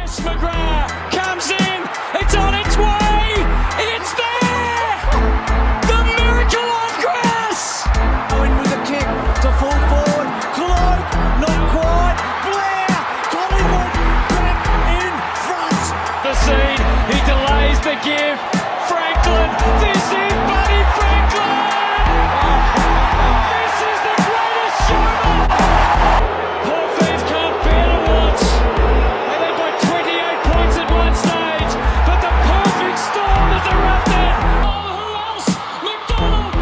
McGrath comes in, it's on its way, it's there! The miracle on grass! Going with a kick to full forward, Cloak, not quite, Blair, Collingwood back in front. The seed, he delays the give, Franklin, this is Buddy Franklin! This is the greatest showman! Poor fans can't bear to watch. They led by 28 points at one stage, but the perfect storm is erupted. Oh, who else? McDonald!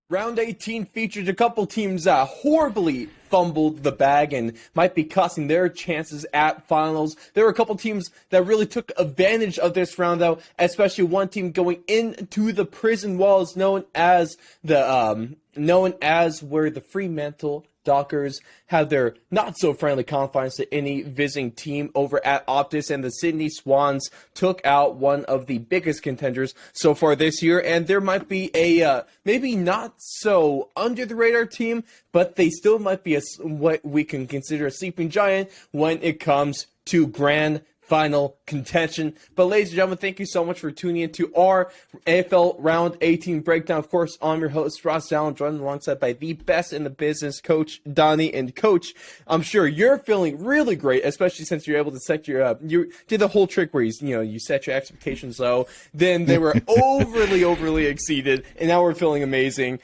Round 18 featured a couple teams that horribly fumbled the bag and might be costing their chances at finals. There were a couple teams that really took advantage of this round, though, especially one team going into the prison walls known as where the Fremantle Dockers have their not-so-friendly confines to any visiting team over at Optus, and the Sydney Swans took out one of the biggest contenders so far this year, and there might be a maybe not so under-the-radar team, but they still might be what we can consider a sleeping giant when it comes to grand final contention. But ladies and gentlemen, thank you so much for tuning in to our AFL Round 18 breakdown. Of course, I'm your host, Ross Allen, joined alongside by the best in the business, Coach Donnie. And Coach, I'm sure you're feeling really great, especially since you're able to set you did the whole trick where you set your expectations low, then they were overly exceeded, and now we're feeling amazing.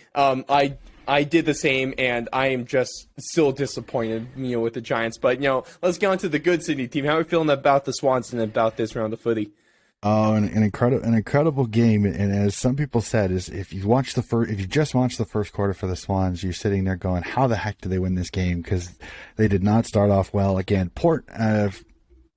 I did the same, and I am just still disappointed, with the Giants. But, let's get on to the good Sydney team. How are we feeling about the Swans and about this round of footy? Oh, an incredible game. And as some people said, is if you just watched the first quarter for the Swans, you're sitting there going, how the heck did they win this game? Because they did not start off well. Again,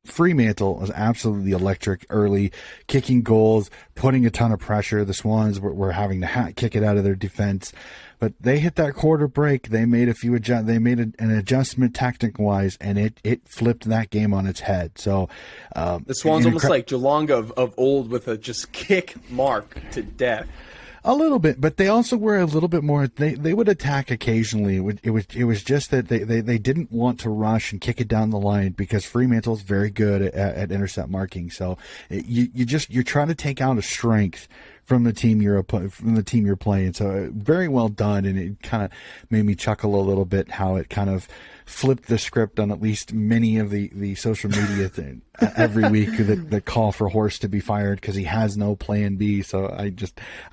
Fremantle was absolutely electric early, kicking goals, putting a ton of pressure. The Swans were having to kick it out of their defense. But they hit that quarter break. They made an adjustment tactic-wise, and it flipped that game on its head. So the Swans almost like Geelong of old, with a just kick Mark to death. A little bit, but they also were a little bit more. They would attack occasionally. It was just that they didn't want to rush and kick it down the line, because Fremantle's very good at intercept marking. So you're trying to take out a strength from the team you're playing. So very well done, and it kind of made me chuckle a little bit how it kind of flipped the script on at least many of the social media every week that call for Horst to be fired because he has no plan B. So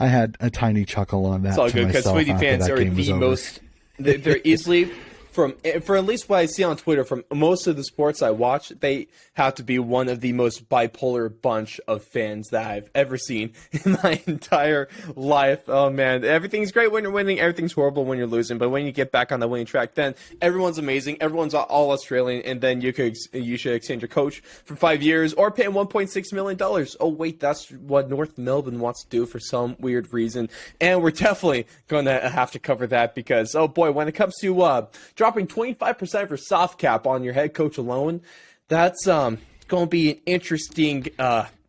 I had a tiny chuckle on that. It's all good, because Sweetie fans are the most. They're easily. For at least what I see on Twitter, from most of the sports I watch, they have to be one of the most bipolar bunch of fans that I've ever seen in my entire life. Oh, man. Everything's great when you're winning. Everything's horrible when you're losing. But when you get back on the winning track, then everyone's amazing. Everyone's all Australian. And then you should extend your coach for 5 years or pay him $1.6 million. Oh, wait, that's what North Melbourne wants to do for some weird reason. And we're definitely going to have to cover that, because, oh, boy, when it comes to dropping 25% for soft cap on your head coach alone, that's going to be an interesting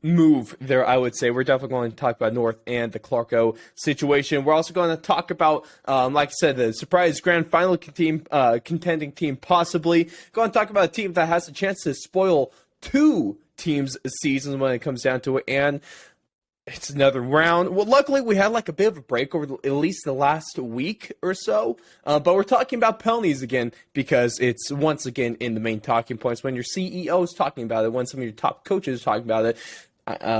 move there, I would say. We're definitely going to talk about North and the Clarko situation. We're also going to talk about, like I said, the surprise grand final contending team, possibly. Going to talk about a team that has a chance to spoil two teams' seasons when it comes down to it, and it's another round. Well, luckily, we had a bit of a break over at least the last week or so. But we're talking about penalties again, because it's once again in the main talking points. When your CEO is talking about it, when some of your top coaches are talking about it,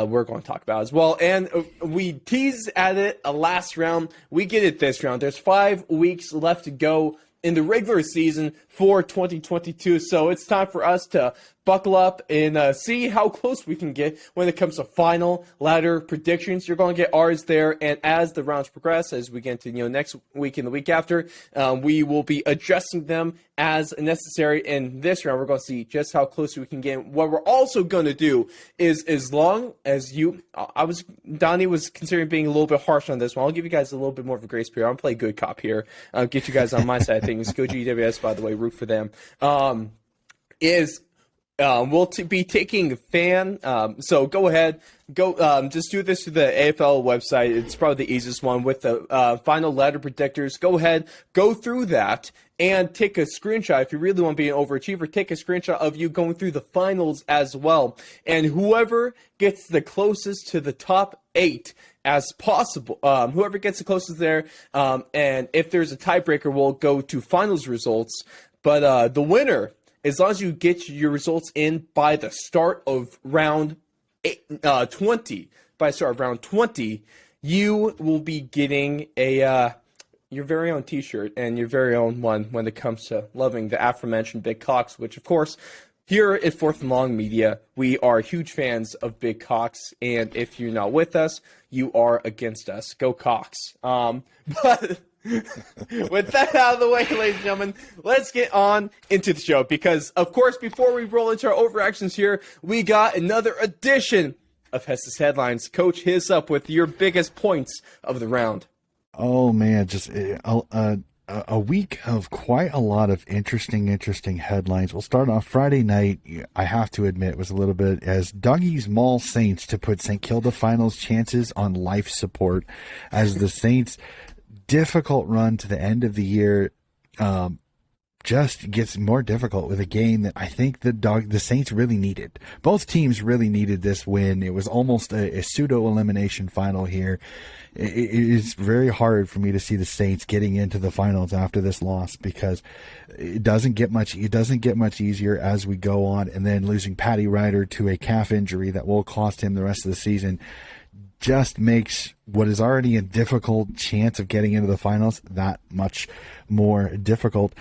we're going to talk about it as well. And we teased at it last round. We get it this round. There's 5 weeks left to go in the regular season for 2022. So it's time for us to buckle up and see how close we can get when it comes to final ladder predictions. You're going to get ours there, and as the rounds progress, as we get into next week and the week after, we will be adjusting them as necessary. In this round, we're going to see just how close we can get. What we're also going to do is, as long as Donnie was considering being a little bit harsh on this one, I'll give you guys a little bit more of a grace period. I'm going to play good cop here. Get you guys on my side of things. Go GWS, by the way, root for them. we'll be taking fan. So go ahead, just do this through the AFL website. It's probably the easiest one with the final ladder predictors. Go ahead, go through that, and take a screenshot. If you really want to be an overachiever, take a screenshot of you going through the finals as well. And whoever gets the closest to the top 8 as possible, whoever gets the closest there, and if there's a tiebreaker, we'll go to finals results. But the winner, as long as you get your results in by the start of round 20, you will be getting your very own T-shirt and your very own one when it comes to loving the aforementioned Big Cocks, which, of course, here at Fourth and Long Media, we are huge fans of Big Cocks, and if you're not with us, you are against us. Go Cocks. But with that out of the way, ladies and gentlemen, let's get on into the show, because, of course, before we roll into our overreactions here, we got another edition of Hess's Headlines. Coach, hit us up with your biggest points of the round. Oh man, just a week of quite a lot of interesting headlines. We'll start off Friday night. I have to admit, was a little bit as Dougie's Mall Saints to put St. Kilda finals chances on life support, as the Saints' difficult run to the end of the year just gets more difficult with a game that I think the Saints really needed. Both teams really needed this win. It was almost a pseudo-elimination final here. It is very hard for me to see the Saints getting into the finals after this loss, because it doesn't get much easier as we go on, and then losing Paddy Ryder to a calf injury that will cost him the rest of the season just makes what is already a difficult chance of getting into the finals that much more difficult.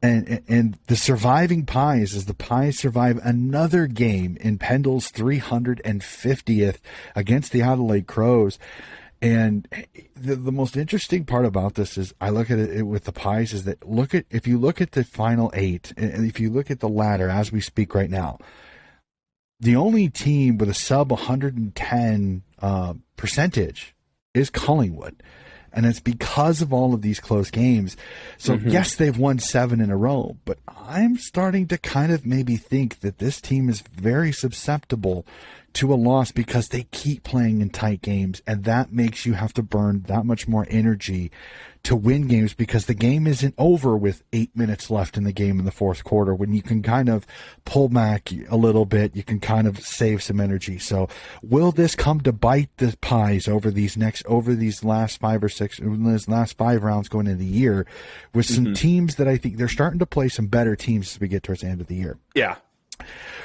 And the surviving Pies, as the Pies survive another game in Pendle's 350th against the Adelaide Crows. And the most interesting part about this is, I look at it with the Pies, is that if you look at the final 8, and if you look at the ladder as we speak right now, the only team with a sub 110 percentage is Collingwood. And it's because of all of these close games. So, yes, they've won 7 in a row, but I'm starting to kind of maybe think that this team is very susceptible to a loss because they keep playing in tight games, and that makes you have to burn that much more energy to win games, because the game isn't over with 8 minutes left in the game in the fourth quarter, when you can kind of pull back a little bit, you can kind of save some energy. So will this come to bite the Pies over these last 5 or 6, these last 5 rounds going into the year, with some teams that I think they're starting to play some better teams as we get towards the end of the year? Yeah.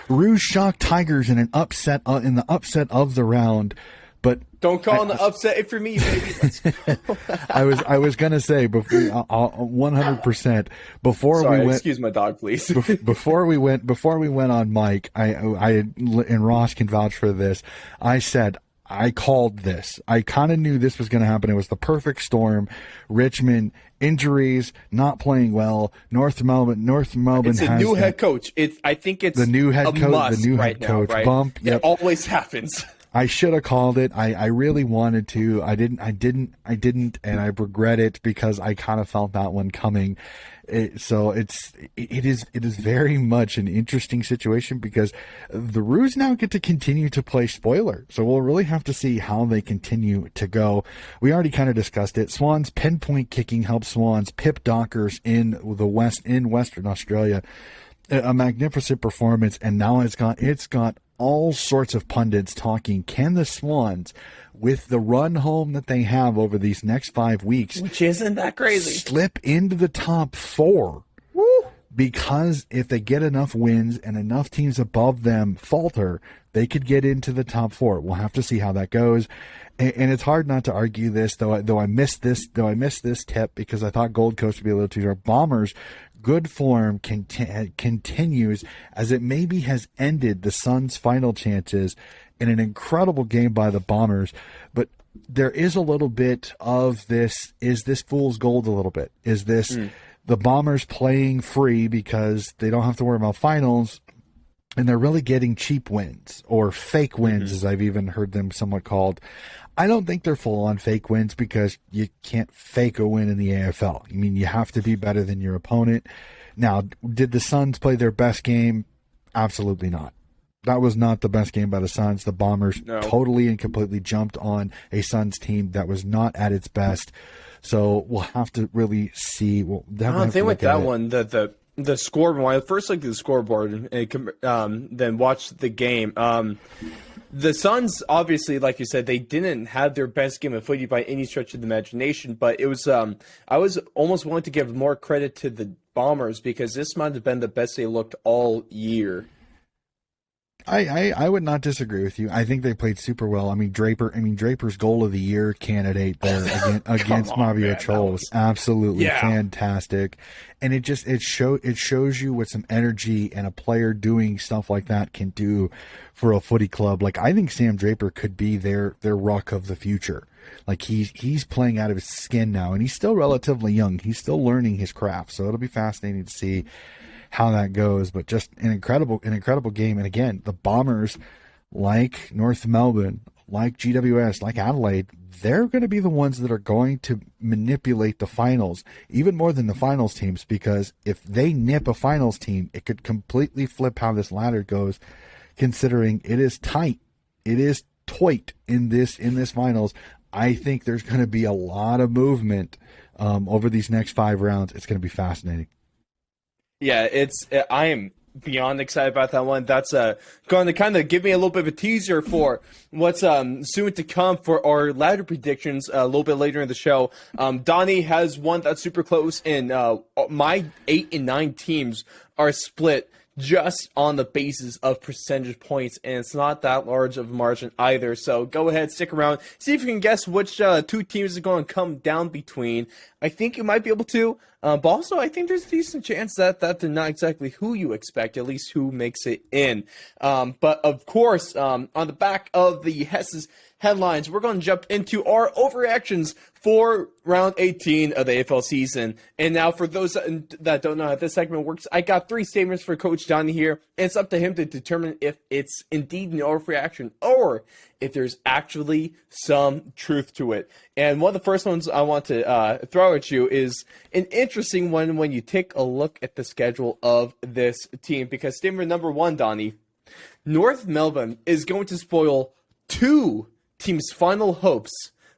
Rouge shocked Tigers in an upset in the upset of the round, but don't call the upset for me, baby. Let's go. I was gonna say, before 100% before Sorry, we went. Excuse my dog, please. before we went on mic, I and Ross can vouch for this. I said, I called this. I kind of knew this was going to happen. It was the perfect storm. Richmond, injuries, not playing well. North Melbourne. It's a new head coach. I think it's the new head coach. The new head coach right? bump. Yep. It always happens. I should have called it. I really wanted to. I didn't, and I regret it, because I kind of felt that one coming. It is very much an interesting situation, because the Roos now get to continue to play spoiler. So we'll really have to see how they continue to go. We already kind of discussed it. Swans pinpoint kicking helped Swans pip Dockers in Western Australia. A magnificent performance, and now it's got all sorts of pundits talking. Can the Swans, with the run home that they have over these next 5 weeks, which isn't that crazy, slip into the top 4? Woo! Because if they get enough wins and enough teams above them falter, they could get into the top 4. We'll have to see how that goes. And it's hard not to argue this, though I missed this tip, because I thought Gold Coast would be a little too short. Bombers, good form continues, as it maybe has ended the Suns' final chances in an incredible game by the Bombers. But there is a little bit of this, is this fool's gold a little bit? Is this the Bombers playing free because they don't have to worry about finals, and they're really getting cheap wins, or fake wins, as I've even heard them somewhat called? I don't think they're full-on fake wins, because you can't fake a win in the AFL. I mean, you have to be better than your opponent. Now, did the Suns play their best game? Absolutely not. That was not the best game by the Suns. The Bombers totally and completely jumped on a Suns team that was not at its best. So we'll have to really see. The thing with that one, the scoreboard. When I first looked at the scoreboard and then watched the game, the Suns, obviously, like you said, they didn't have their best game of footy by any stretch of the imagination. But it was, I was almost willing to give more credit to the Bombers because this might have been the best they looked all year. I would not disagree with you. I think they played super well. I mean, Draper's goal of the year candidate there against Mavia Chol was absolutely fantastic. And it shows you what some energy and a player doing stuff like that can do for a footy club. Like, I think Sam Draper could be their ruck of the future. Like, he's playing out of his skin now, and he's still relatively young. He's still learning his craft. So it'll be fascinating to see how that goes, but just an incredible game. And again, the Bombers, like North Melbourne, like GWS, like Adelaide, they're going to be the ones that are going to manipulate the finals, even more than the finals teams, because if they nip a finals team, it could completely flip how this ladder goes, considering it is tight. It is tight in this finals. I think there's going to be a lot of movement over these next 5 rounds. It's going to be fascinating. Yeah, I am beyond excited about that one. That's going to kind of give me a little bit of a teaser for what's soon to come for our ladder predictions a little bit later in the show. Donnie has one that's super close, and my 8 and 9 teams are split just on the basis of percentage points, and it's not that large of a margin either. So go ahead, stick around, see if you can guess which 2 teams are going to come down between. I think you might be able to, but also I think there's a decent chance that they're not exactly who you expect, at least who makes it in. But of course, on the back of the Hess's headlines, we're going to jump into our overreactions for round 18 of the AFL season. And now, for those that don't know how this segment works, I got 3 statements for Coach Donnie here, and it's up to him to determine if it's indeed an overreaction or if there's actually some truth to it. And one of the first ones I want to throw at you is an interesting one when you take a look at the schedule of this team, because statement number 1, Donnie, North Melbourne is going to spoil 2 teams' final hopes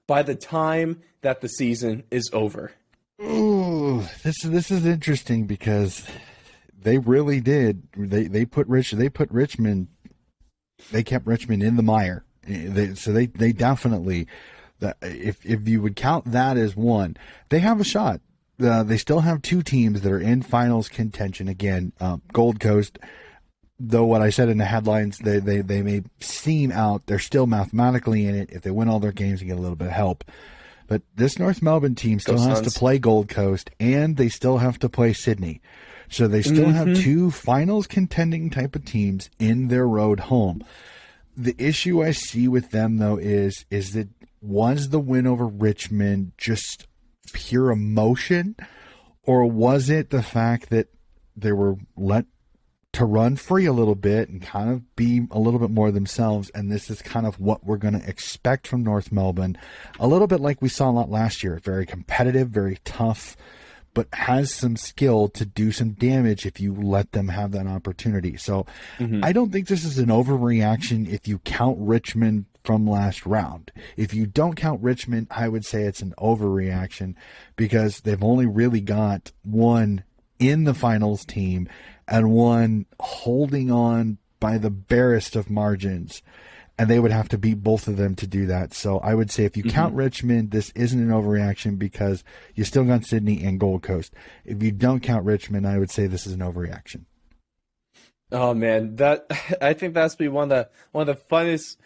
by the time that the season is over. Ooh, this is interesting because they really did. They kept Richmond in the mire. They definitely, if you would count that as one, they have a shot. They still have 2 teams that are in finals contention. Again, Gold Coast, though what I said in the headlines, they may seem out, they're still mathematically in it if they win all their games and get a little bit of help. But this North Melbourne team still has to play Gold Coast, and they still have to play Sydney. So they still have 2 finals contending type of teams in their road home. The issue I see with them, though, is that was the win over Richmond just pure emotion, or was it the fact that they were let to run free a little bit and kind of be a little bit more themselves, and this is kind of what we're going to expect from North Melbourne, a little bit like we saw a lot last year. Very competitive, very tough, but has some skill to do some damage if you let them have that opportunity. So I don't think this is an overreaction if you count Richmond from last round. If you don't count Richmond, I would say it's an overreaction because they've only really got one in the finals team and one holding on by the barest of margins, and they would have to beat both of them to do that. So I would say if you count Richmond, this isn't an overreaction because you still got Sydney and Gold Coast. If you don't count Richmond, I would say this is an overreaction. Oh man, I think that's be one of the funnest.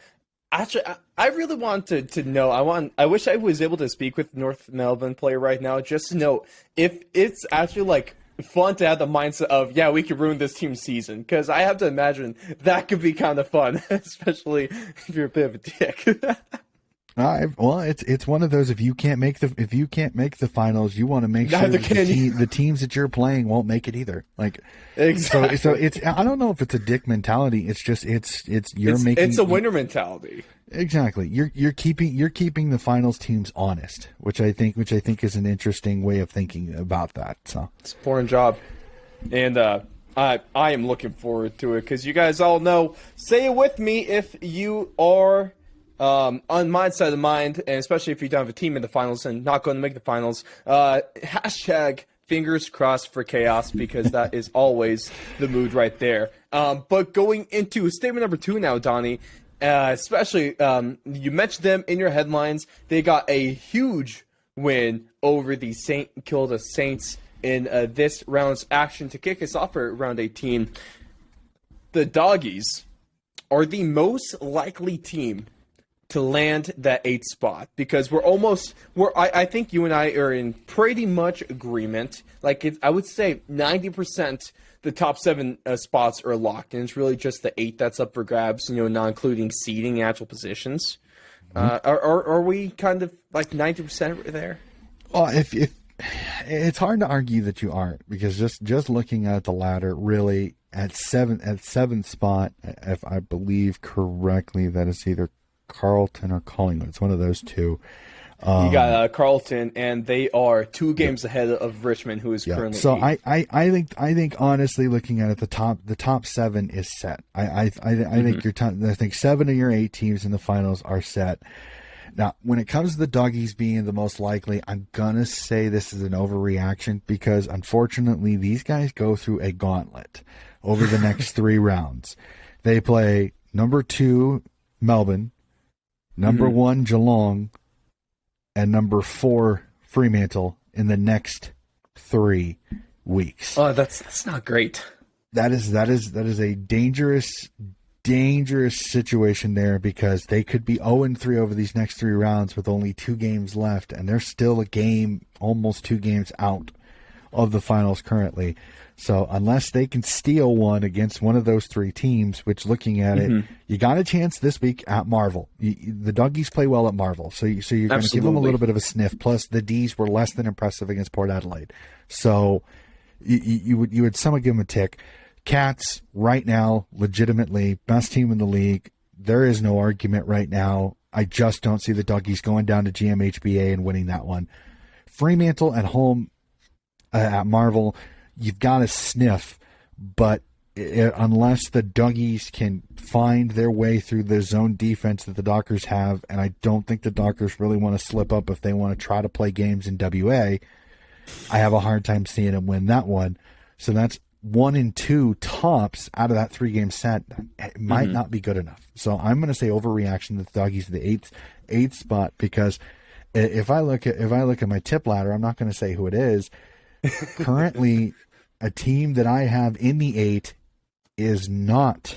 Actually, I really want to know. I wish I was able to speak with North Melbourne player right now just to know if it's actually like fun to have the mindset of, yeah, we could ruin this team's season, because I have to imagine that could be kind of fun, especially if you're a bit of a dick. Well, it's one of those, if you can't make the finals, you want to make sure the teams that you're playing won't make it either. Like, exactly. So it's, I don't know if it's a dick mentality. It's just it's a winner mentality. Exactly. You're keeping the finals teams honest, which I think is an interesting way of thinking about that. So it's a foreign job. And I am looking forward to it because you guys all know. Say it with me if you are on my side of the mind, and especially if you don't have a team in the finals and not going to make the finals. Hashtag fingers crossed for chaos because that is always the mood right there. But going into statement number 2 now, Donnie, especially you mentioned them in your headlines. They got a huge win over the St. Kilda Saints in this round's action to kick us off for round 18. The Doggies are the most likely team to land that 8th spot because I think you and I are in pretty much agreement. Like I would say 90% the top 7 spots are locked, and it's really just the 8 that's up for grabs, not including seeding actual positions. Are we kind of like 90% there? Well, if it's hard to argue that you aren't, because just looking at the ladder, really at 7th spot, if I believe correctly, that is either Carlton or Collingwood. It's one of those two. You got Carlton, and they are 2 games ahead of Richmond, who is currently. So 8th. I think honestly, looking at it, the top 7 is set. I think I think 7 of your 8 teams in the finals are set. Now, when it comes to the Doggies being the most likely, I'm gonna say this is an overreaction because unfortunately these guys go through a gauntlet over the next 3 rounds. They play number 2 Melbourne, number 1 Geelong, and number 4 Fremantle in the next 3 weeks. Oh, that's not great. That is a dangerous situation there because they could be 0-3 over these next 3 rounds with only 2 games left, and they're still almost 2 games out of the finals currently. So unless they can steal one against one of those 3 teams, which looking at it, you got a chance this week at Marvel. The Doggies play well at Marvel, so you're going to give them a little bit of a sniff. Plus, the D's were less than impressive against Port Adelaide, so you would somewhat give them a tick. Cats right now, legitimately best team in the league. There is no argument right now. I just don't see the Doggies going down to GMHBA and winning that one. Fremantle at home at Marvel. You've got to sniff, but unless the Doggies can find their way through the zone defense that the Dockers have, and I don't think the Dockers really want to slip up if they want to try to play games in WA, I have a hard time seeing them win that one. So that's 1 and 2 tops out of that 3-game set. It might not be good enough. So I'm going to say overreaction to the Doggies to the 8th spot because if I look at my tip ladder, I'm not going to say who it is. Currently, a team that I have in the 8 is not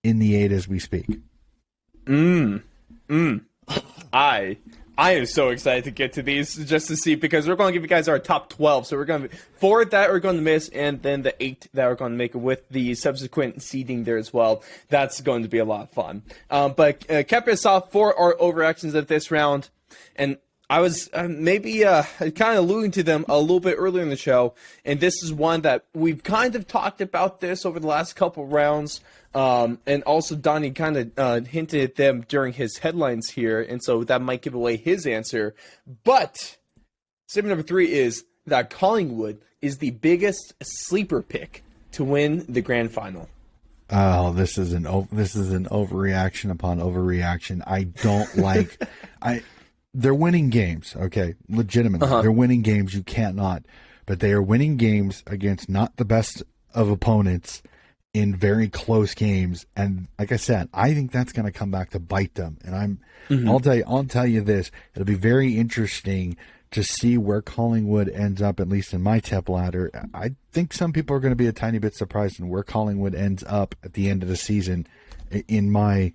in the 8 as we speak. I am so excited to get to these just to see because we're going to give you guys our top 12. So we're going to 4 that we're going to miss and then the 8 that we're going to make with the subsequent seeding there as well. That's going to be a lot of fun. But kept us off for our overreactions of this round. And I was maybe kind of alluding to them a little bit earlier in the show, and this is one that we've kind of talked about this over the last couple rounds, and also Donnie kind of hinted at them during his headlines here, and so that might give away his answer. But statement number 3 is that Collingwood is the biggest sleeper pick to win the grand final. Oh, this is an overreaction upon overreaction. I don't like They're winning games, okay, legitimately. They're winning games, you can't not. But they are winning games against not the best of opponents in very close games. And like I said, I think that's going to come back to bite them. And I'll tell you this, it'll be very interesting to see where Collingwood ends up, at least in my tip ladder. I think some people are going to be a tiny bit surprised in where Collingwood ends up at the end of the season in my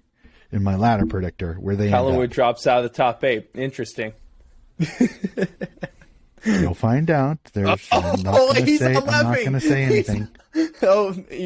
ladder predictor, where they Collingwood drops out of the top 8. Interesting. You'll find out. I'm not going to say anything.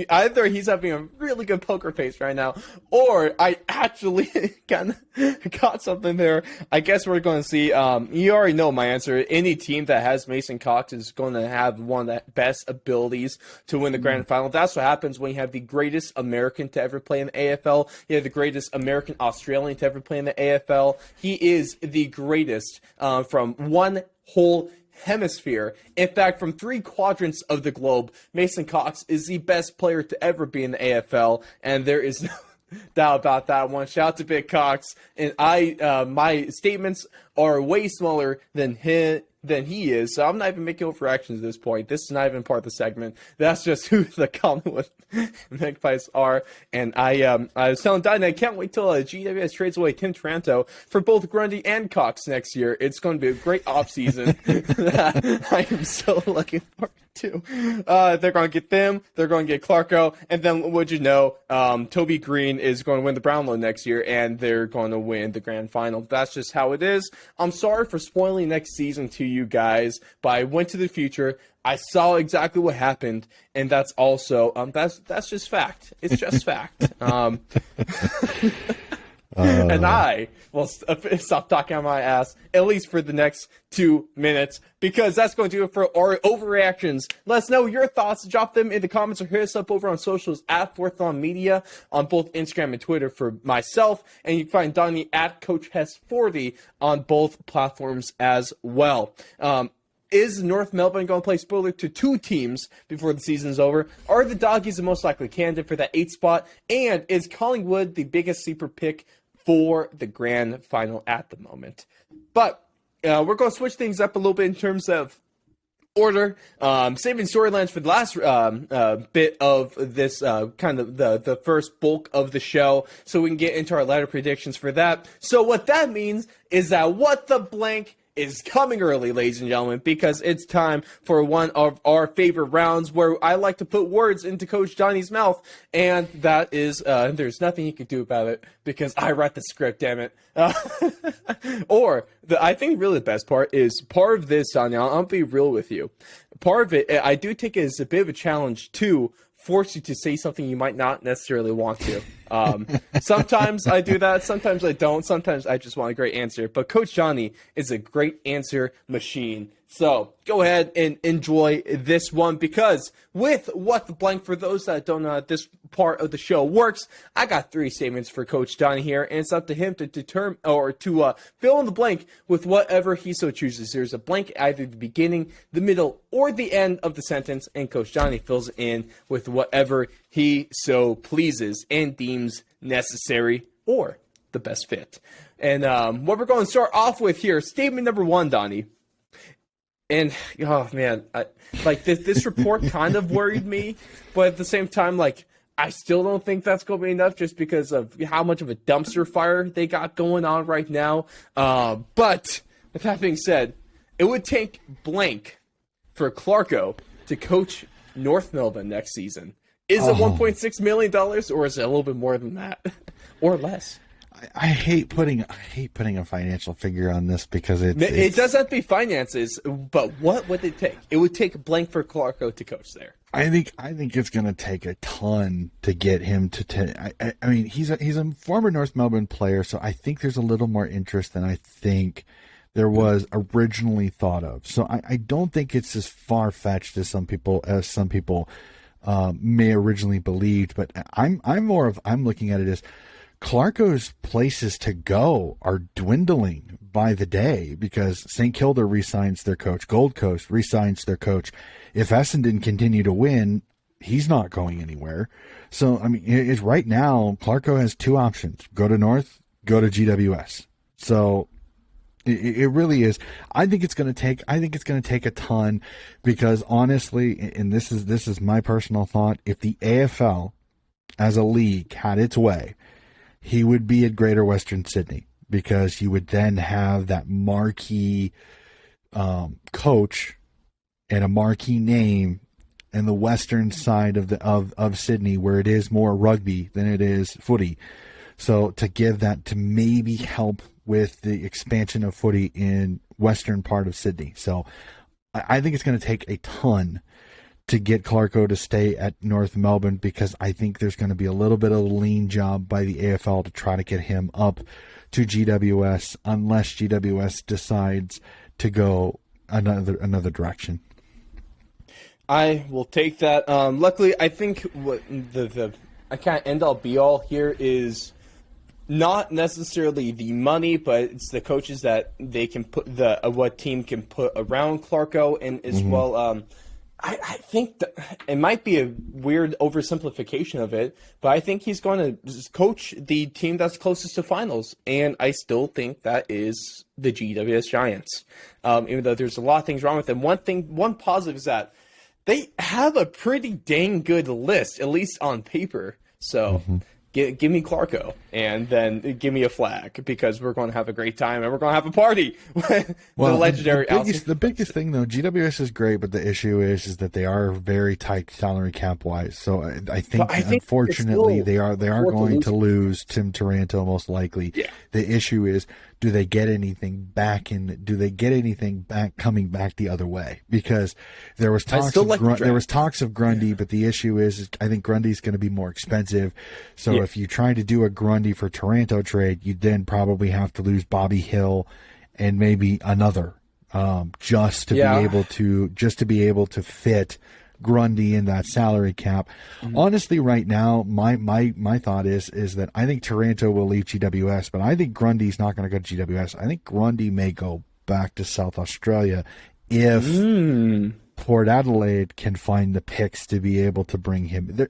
Either he's having a really good poker face right now, or I actually kind of got something there. I guess we're going to see. You already know my answer. Any team that has Mason Cox is going to have one of the best abilities to win the grand final. That's what happens when you have the greatest American to ever play in the AFL. You have the greatest American Australian to ever play in the AFL. He is the greatest from one whole hemisphere. In fact, from 3 quadrants of the globe, Mason Cox is the best player to ever be in the AFL, and there is no doubt about that one. Shout out to Big Cox. And my statements are way smaller than he is, so I'm not even making overreactions at this point. This is not even part of the segment. That's just who the Collingwood Magpies are. And I was telling Dinah, I can't wait till GWS trades away Tim Taranto for both Grundy and Cox next year. It's going to be a great offseason that I am so looking forward to. They're going to get them. They're going to get Clarko. And then, would you know, Toby Green is going to win the Brownlow next year, and they're going to win the grand final. That's just how it is. I'm sorry for spoiling next season to you guys, but I went to the future. I saw exactly what happened, and that's also that's just fact. It's just fact. And I will stop talking on my ass, at least for the next 2 minutes, because that's going to do it for our overreactions. Let us know your thoughts. Drop them in the comments or hit us up over on socials at Fourth On Media on both Instagram and Twitter for myself. And you can find Donnie at Coach Hess40 on both platforms as well. Is North Melbourne going to play spoiler to 2 teams before the season is over? Are the Doggies the most likely candidate for that 8th spot? And is Collingwood the biggest sleeper pick for the grand final at the moment? But we're going to switch things up a little bit in terms of order, saving storylines for the last bit of this kind of the first bulk of the show, so we can get into our ladder predictions for that. So what that means is that What the Blank is coming early, ladies and gentlemen, because it's time for one of our favorite rounds where I like to put words into Coach Johnny's mouth, and that is, there's nothing he can do about it because I write the script, damn it. I think really the best part is part of this, Johnny, I'll be real with you. Part of it, I do take it as a bit of a challenge to force you to say something you might not necessarily want to. Sometimes I do that, sometimes I don't, sometimes I just want a great answer. But Coach Johnny is a great answer machine. So go ahead and enjoy this one, because with What the Blank, for those that don't know how this part of the show works, I got 3 statements for Coach Johnny here, and it's up to him to determine or to fill in the blank with whatever he so chooses. There's a blank either at the beginning, the middle, or the end of the sentence, and Coach Johnny fills it in with whatever he so pleases and deems necessary or the best fit. And what we're going to start off with here, statement number 1, Donnie. And, oh, man, this report kind of worried me, but at the same time, I still don't think that's going to be enough just because of how much of a dumpster fire they got going on right now. But, with that being said, it would take blank for Clarko to coach North Melbourne next season. Is it $1.6 million, or is it a little bit more than that? Or less? I hate putting a financial figure on this because it doesn't have to be finances, but what would it take? It would take blank for Clarko to coach there. I think it's going to take a ton to get him to. I mean, he's a former North Melbourne player, so I think there's a little more interest than I think there was originally thought of. So I don't think it's as far fetched as some people may originally believed. But I'm looking at it as Clarko's places to go are dwindling by the day because St. Kilda re-signs their coach, Gold Coast re-signs their coach. If Essendon continue to win, he's not going anywhere. So, I mean, it's right now, Clarko has 2 options. Go to North, go to GWS. So it really is. I think it's going to take a ton because honestly, and this is my personal thought, if the AFL as a league had its way, he would be at Greater Western Sydney because you would then have that marquee coach and a marquee name in the western side of Sydney, where it is more rugby than it is footy. So to give that to maybe help with the expansion of footy in western part of Sydney. So I think it's going to take a ton to get Clarko to stay at North Melbourne because I think there's going to be a little bit of a lean job by the AFL to try to get him up to GWS unless GWS decides to go another direction. I will take that. Luckily, I think what the I kind of end all be all here is not necessarily the money, but it's the coaches that they can put what team can put around Clarko, and as well. I think that it might be a weird oversimplification of it, but I think he's going to coach the team that's closest to finals, and I still think that is the GWS Giants. Even though there's a lot of things wrong with them, one positive is that they have a pretty dang good list, at least on paper. So. Give me Clarko, and then give me a flag, because we're going to have a great time, and we're going to have a party. The legendary the biggest thing, though, GWS is great, but the issue is that they are very tight salary cap wise. So I think unfortunately they are going to lose Tim Taranto most likely. Yeah. The issue is, do they get anything back coming back the other way? Because there was talks of Grundy, but the issue is I think Grundy's going to be more expensive. So if you try to do a Grundy for Taranto trade, you then probably have to lose Bobby Hill and maybe another, just to be able to fit Grundy in that salary cap. Honestly, right now, my thought is that I think Taranto will leave GWS, but I think Grundy's not going to go to GWS. I think Grundy may go back to South Australia if Port Adelaide can find the picks to be able to bring him.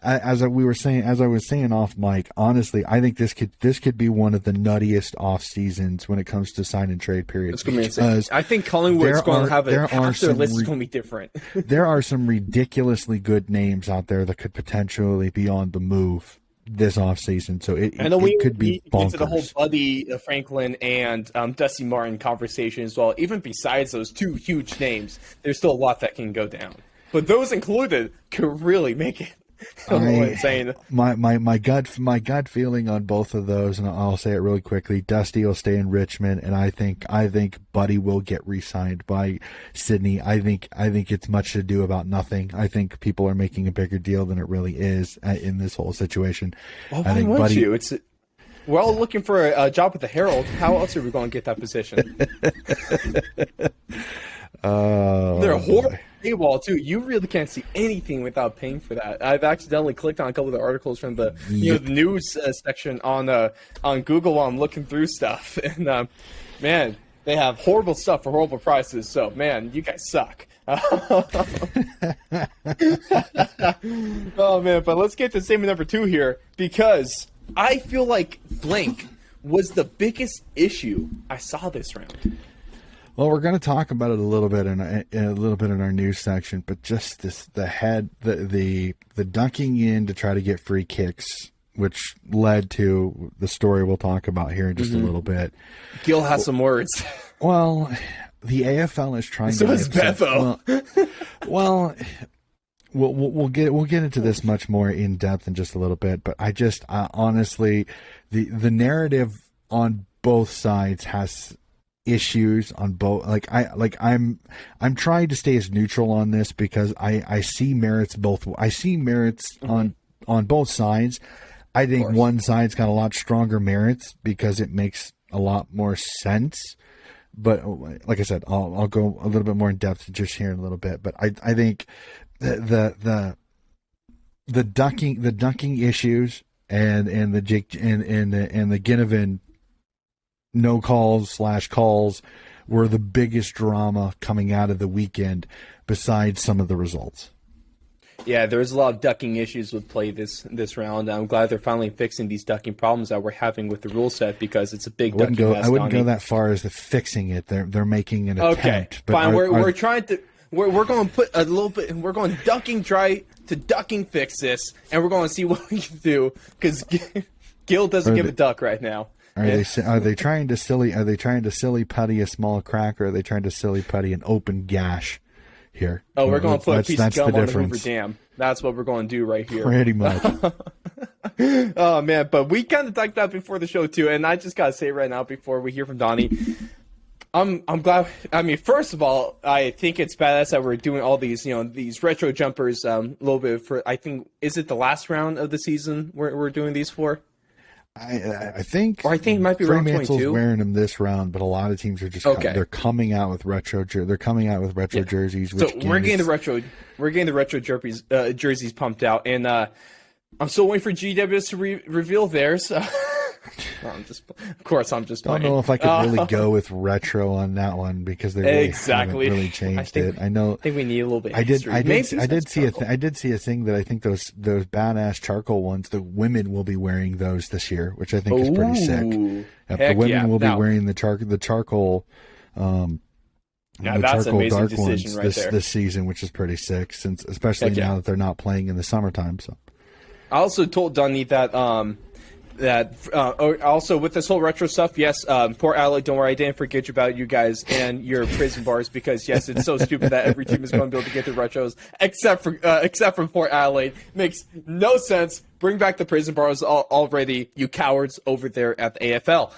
As I was saying off mic, honestly, I think this could be one of the nuttiest off seasons when it comes to sign and trade periods. Because I think Collingwood's going to have half their list is going to be different. There are some ridiculously good names out there that could potentially be on the move this offseason, so it could be bonkers. Into the whole Buddy Franklin and Dusty Martin conversation as well. Even besides those two huge names, there's still a lot that can go down. But those included could really make it. Insane. My gut feeling on both of those, and I'll say it really quickly. Dusty will stay in Richmond, and I think Buddy will get re-signed by Sydney. I think it's much to do about nothing. I think people are making a bigger deal than it really is in this whole situation. Well, why would you? We're all looking for a job at the Herald. How else are we going to get that position? They're horrible. Paywall too. You really can't see anything without paying for that. I've accidentally clicked on a couple of the articles from the the news section on Google while I'm looking through stuff, and man, they have horrible stuff for horrible prices. So man, you guys suck. Oh man, but let's get to segment number 2 here, because I feel like blank was the biggest issue I saw this round. Well, we're going to talk about it a little bit in our news section, but just the ducking in to try to get free kicks, which led to the story we'll talk about here in just a little bit. Gil has some words. Well, the AFL is trying so to. So is Bevo. Well, we'll get into this much more in depth in just a little bit, but I just honestly, the narrative on both sides has issues on both. I'm trying to stay as neutral on this because I see merits both. I see merits on both sides. I think one side's got a lot stronger merits because it makes a lot more sense. But like I said, I'll go a little bit more in depth just here in a little bit. But I think the ducking issues and the Ginnivan no calls / calls were the biggest drama coming out of the weekend, besides some of the results. Yeah, there was a lot of ducking issues with play this round. I'm glad they're finally fixing these ducking problems that we're having with the rule set, because it's a big ducking mess. I wouldn't go that far as to fixing it. They're making an attempt. Okay, fine. We're trying to. We're going to put a little bit. We're going ducking try to ducking fix this, and we're going to see what we can do, because Gil doesn't give a duck right now. Are they trying to silly putty a small crack, or are they trying to silly putty an open gash here? Oh, we're going to put a piece of gum on the Hoover Dam. That's what we're going to do right here. Pretty much. Oh man, but we kind of talked about before the show too, and I just gotta say right now before we hear from Donnie, I'm glad. I mean, first of all, I think it's badass that we're doing all these, these retro jumpers. A little bit for, I think, is it the last round of the season we're doing these for? I think it might be round 22. Wearing them this round, but a lot of teams are just they're coming out with retro. They're coming out with retro jerseys. So we're getting the retro jerseys pumped out, and I'm still waiting for GWS to reveal theirs. Of course, I'm just I don't know if I could really go with retro on that one because they really haven't really changed it. I think we need a little bit. I did see a thing that I think those badass charcoal ones, the women will be wearing those this year, which I think is pretty sick. The women will be wearing the charcoal. That's an amazing decision right there this season, which is pretty sick, since especially now that they're not playing in the summertime. So, I also told Dunny that also with this whole retro stuff, yes, Port Adelaide, don't worry, I didn't forget about you guys and your prison bars, because yes, it's so stupid that every team is going to be able to get the retros except for Port Adelaide. Makes no sense. Bring back the prison bars already, you cowards over there at the AFL.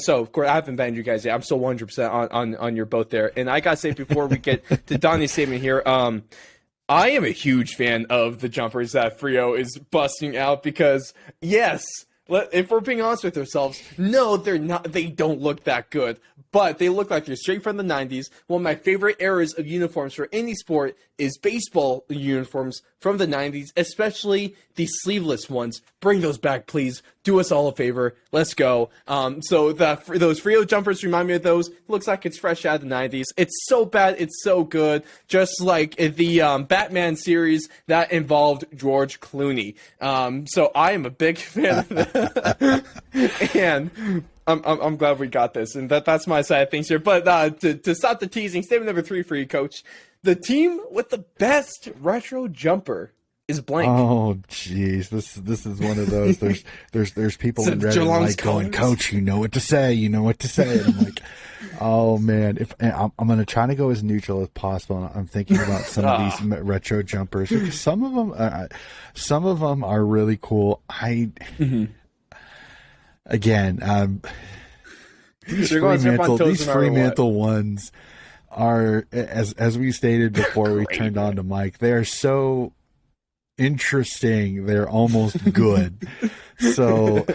So of course I haven't banned you guys yet. I'm still 100% on your boat there. And I gotta say before we get to Donnie's statement here, I am a huge fan of the jumpers that Frio is busting out because, yes, if we're being honest with ourselves, no, they're not. They don't look that good, but they look like they're straight from the 90s. One of my favorite eras of uniforms for any sport is baseball uniforms from the 90s, especially the sleeveless ones. Bring those back, please. Do us all a favor. Let's go. So those Frio jumpers remind me of those. Looks like it's fresh out of the 90s. It's so bad, it's so good. Just like the Batman series that involved George Clooney. So I am a big fan of that. And I'm glad we got this, and that's my side of things here. But to stop the teasing, statement number 3 for you, Coach. The team with the best retro jumper is blank. Oh, jeez, this is one of those. There's people in Reddit like going, Coach, you know what to say. And I'm like, oh man, I'm going to try to go as neutral as possible. And I'm thinking about some of these retro jumpers. Because some of them are really cool. Again, these Fremantle ones are, as we stated before we turned on to Mike, they are so interesting. They're almost good. So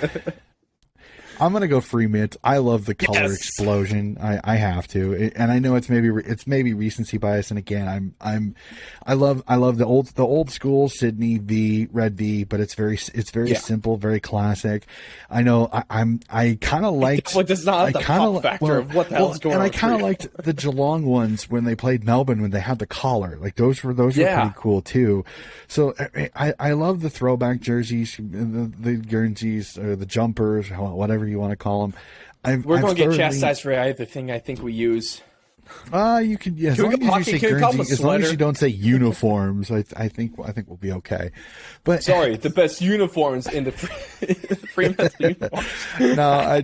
I'm gonna go Fremantle. I love the color explosion. I have to, and I know it's maybe recency bias. And again, I love the old school Sydney V, red V, but it's very simple, very classic. I know I kind of liked. It does not have the pop factor of what the hell's going on. And I kind of liked the Geelong ones when they played Melbourne when they had the collar. Like those were pretty cool too. So I love the throwback jerseys, the Guernseys or the jumpers, whatever you want to call them. We're going to get chastised for either thing I think we use. You can, as long as you say Guernsey, as long as you don't say uniforms, I think we'll be okay. But sorry, the best uniforms in the Fremantle uniforms. No,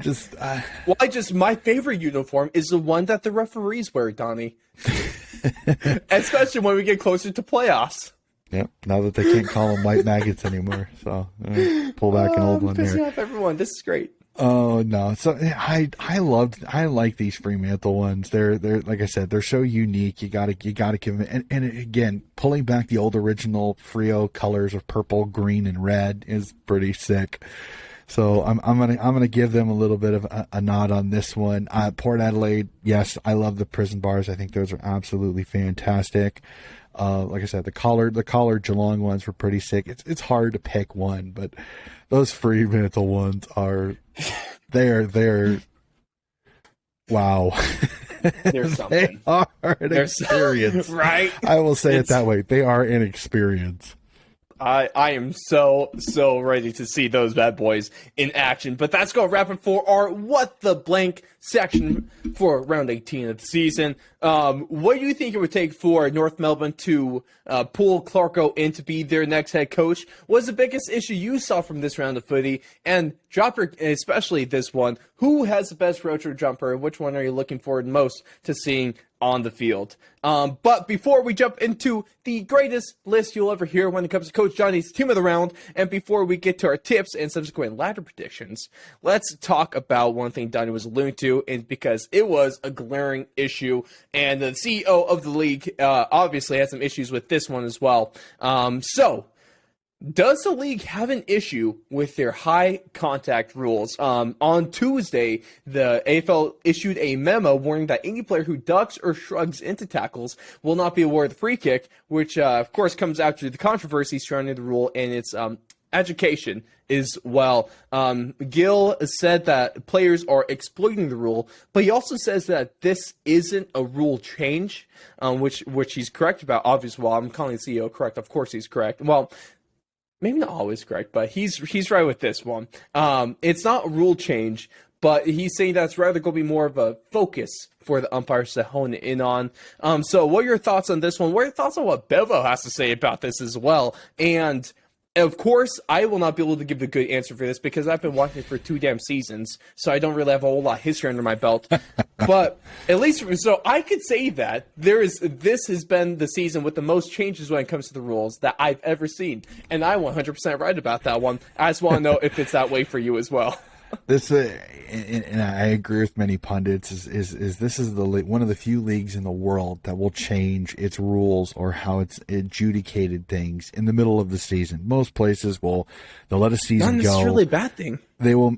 my favorite uniform is the one that the referees wear, Donnie. Especially when we get closer to playoffs. Yep. Now that they can't call them white maggots anymore, so pull back an old one there. Pissing off everyone. This is great. Oh no! So I like these Fremantle ones. They're like I said, they're so unique. You gotta give them. And again, pulling back the old original Frio colors of purple, green, and red is pretty sick. So I'm gonna give them a little bit of a nod on this one. Port Adelaide, yes, I love the prison bars. I think those are absolutely fantastic. Like I said, the collared Geelong ones were pretty sick. It's hard to pick one, but those Fremantle ones they're wow. They're something. They are an experience, right? I will say it that way. They are an experience. I am so ready to see those bad boys in action. But that's going to wrap it for our What the Blank section for round 18 of the season. What do you think it would take for North Melbourne to pull Clarko in to be their next head coach? What was the biggest issue you saw from this round of footy? And Dropper, especially this one, who has the best retro jumper? And which one are you looking forward most to seeing on the field? But before we jump into the greatest list you'll ever hear when it comes to Coach Johnny's team of the round, and before we get to our tips and subsequent ladder predictions, let's talk about one thing Donnie was alluding to, and because it was a glaring issue, and the CEO of the league obviously had some issues with this one as well. Does the league have an issue with their high contact rules? On Tuesday, the AFL issued a memo warning that any player who ducks or shrugs into tackles will not be awarded the free kick, which of course comes after the controversy surrounding the rule and its education as well. Gill said that players are exploiting the rule, but he also says that this isn't a rule change, which he's correct about. Obviously, well, I'm calling the CEO correct. Of course, he's correct. Well, maybe not always correct, but he's right with this one. It's not a rule change, but he's saying that it's rather going to be more of a focus for the umpires to hone in on. So what are your thoughts on this one? What are your thoughts on what Bevo has to say about this as well? And of course, I will not be able to give a good answer for this because I've been watching it for 2 damn seasons, so I don't really have a whole lot of history under my belt. But at least, so I could say that this has been the season with the most changes when it comes to the rules that I've ever seen. And I'm 100% right about that one. I just want to know if it's that way for you as well. This and I agree with many pundits. Is this is one of the few leagues in the world that will change its rules or how it's adjudicated things in the middle of the season. Most places they'll let a season go. Not necessarily a bad thing. They will.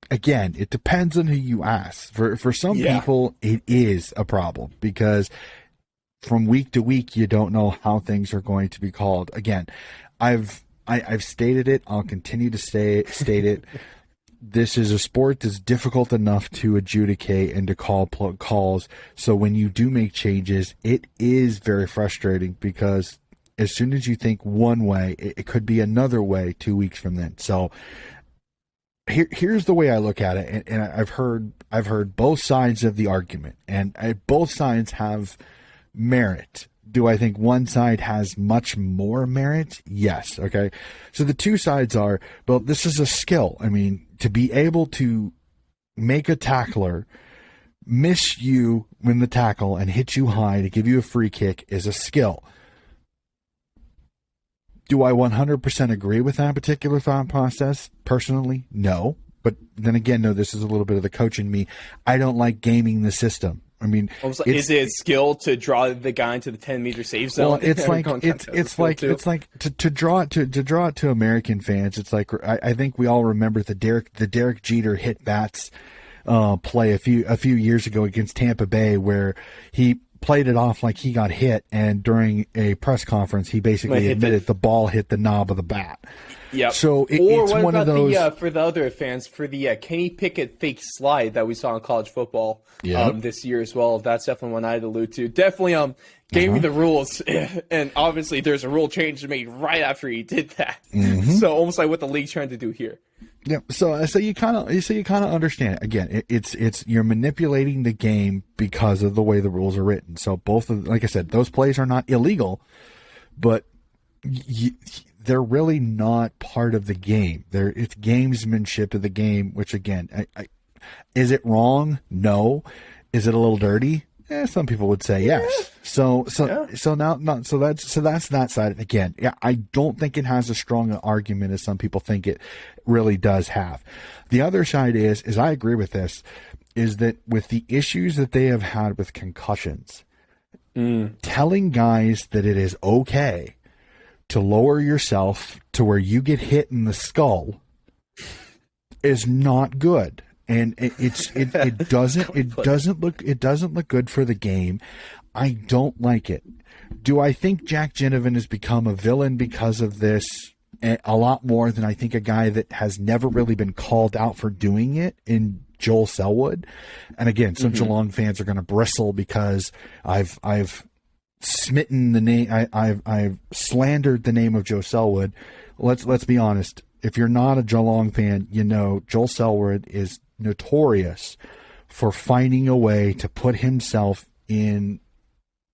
Again, it depends on who you ask. For some people, it is a problem because from week to week, you don't know how things are going to be called. Again, I've stated it. I'll continue to state it. This is a sport that's difficult enough to adjudicate and to call calls. So when you do make changes, it is very frustrating because as soon as you think one way, it could be another way 2 weeks from then. So here's the way I look at it, and I've heard both sides of the argument, and both sides have merit. Do I think one side has much more merit? Yes. Okay. So the two sides are, well, this is a skill. I mean, to be able to make a tackler miss you when the tackle and hit you high to give you a free kick is a skill. Do I 100% agree with that particular thought process? Personally, no. But then again, no, this is a little bit of the coach in me. I don't like gaming the system. I mean, is it skill to draw the guy into the 10-meter safe zone? Well, it's like to draw it to American fans. It's like I think we all remember the Derek Jeter hit bats play a few years ago against Tampa Bay, where he played it off like he got hit, and during a press conference, he basically admitted the ball hit the knob of the bat. Yep. So it's one about of those. For the other fans, for the Kenny Pickett fake slide that we saw in college football this year as well. That's definitely one I'd allude to. Definitely gave me the rules, and obviously there's a rule change made right after he did that. Mm-hmm. So almost like what the league's trying to do here. Yeah, so you kind of understand it. Again, it's you're manipulating the game because of the way the rules are written. So like I said, those plays are not illegal, but they're really not part of the game. It's gamesmanship of the game. Which again, is it wrong? No. Is it a little dirty? Some people would say yes. So that's that side. Again, I don't think it has as strong an argument as some people think it really does have. The other side is I agree with this, is that with the issues that they have had with concussions, telling guys that it is okay to lower yourself to where you get hit in the skull is not good. And it doesn't look good for the game. I don't like it. Do I think Jack Ginnivan has become a villain because of this? A lot more than I think a guy that has never really been called out for doing it in Joel Selwood. And again, some Geelong fans are going to bristle because I've smitten the name. I've slandered the name of Joe Selwood. Let's be honest. If you're not a Geelong fan, you know Joel Selwood is notorious for finding a way to put himself in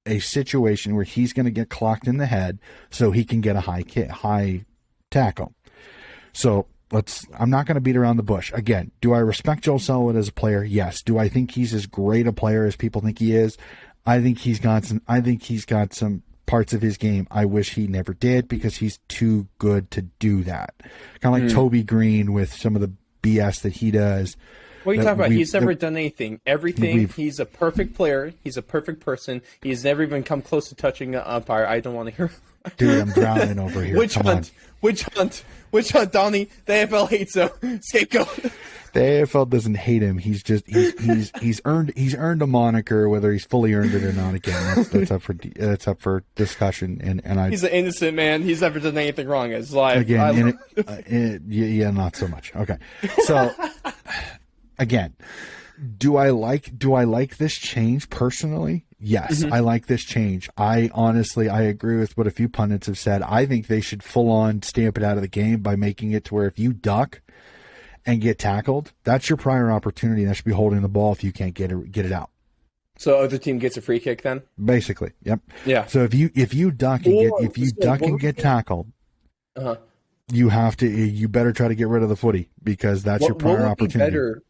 a situation where he's going to get clocked in the head so he can get a high tackle. So I'm not going to beat around the bush. Again, do I respect Joel Selwood as a player? Yes. Do I think he's as great a player as people think he is? I think he's got some parts of his game I wish he never did because he's too good to do that. Kind of like Toby Green with some of the BS that he does What are you talking about? He's never done anything. Everything. He's a perfect player. He's a perfect person. He's never even come close to touching an umpire. I don't want to hear. Dude, I'm drowning over here. Witch Come hunt. Witch hunt, Donnie. The AFL hates him. Scapegoat. The AFL doesn't hate him. He's just he's earned a moniker, whether he's fully earned it or not. Again, that's up for discussion. And he's an innocent man. He's never done anything wrong in his life. Again, yeah, not so much. Okay, so again, do I like this change personally? Yes, I like this change. I agree with what a few pundits have said. I think they should full on stamp it out of the game by making it to where if you duck and get tackled, that's your prior opportunity. That should be holding the ball if you can't get it out. So other team gets a free kick then? Basically, yep. Yeah. So if you duck and get tackled, you better try to get rid of the footy because that's your prior opportunity. Better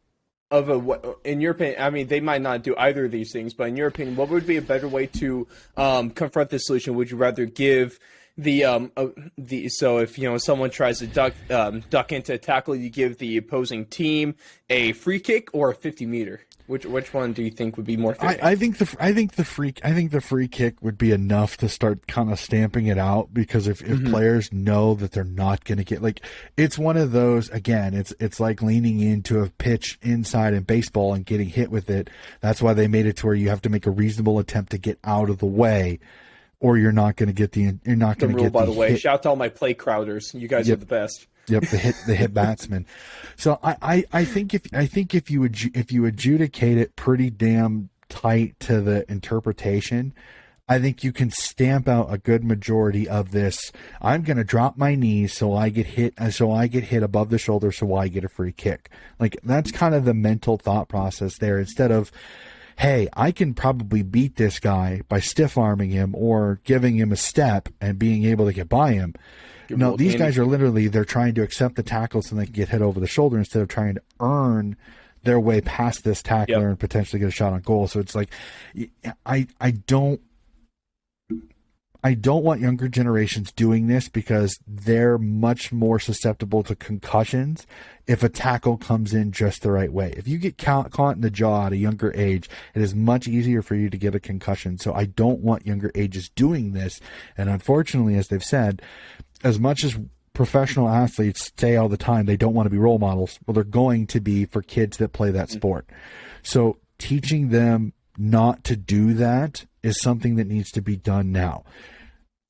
in your opinion, I mean, they might not do either of these things, but in your opinion, what would be a better way to confront this solution? Would you rather give so if someone tries to duck into a tackle, you give the opposing team a free kick or a 50-meter? Which one do you think would be more fair? I think the free kick would be enough to start kind of stamping it out because if players know that they're not going to get it's one of those again. It's like leaning into a pitch inside in baseball and getting hit with it. That's why they made it to where you have to make a reasonable attempt to get out of the way, or you're not going to get the hit. By the way, shout out to all my play crowders. You guys are the best. Yep, the hit batsman. So I think if you adjudicate it pretty damn tight to the interpretation, I think you can stamp out a good majority of this. I'm going to drop my knees so I get hit above the shoulder so I get a free kick. Like that's kind of the mental thought process there instead of, hey, I can probably beat this guy by stiff arming him or giving him a step and being able to get by him. No, these guys are they're trying to accept the tackle so they can get hit over the shoulder instead of trying to earn their way past this tackler and potentially get a shot on goal. So it's like, I don't want younger generations doing this because they're much more susceptible to concussions if a tackle comes in just the right way. If you get caught in the jaw at a younger age, it is much easier for you to get a concussion. So I don't want younger ages doing this. And unfortunately, as they've said, as much as professional athletes say all the time they don't want to be role models, well, they're going to be for kids that play that sport. So teaching them not to do that is something that needs to be done now.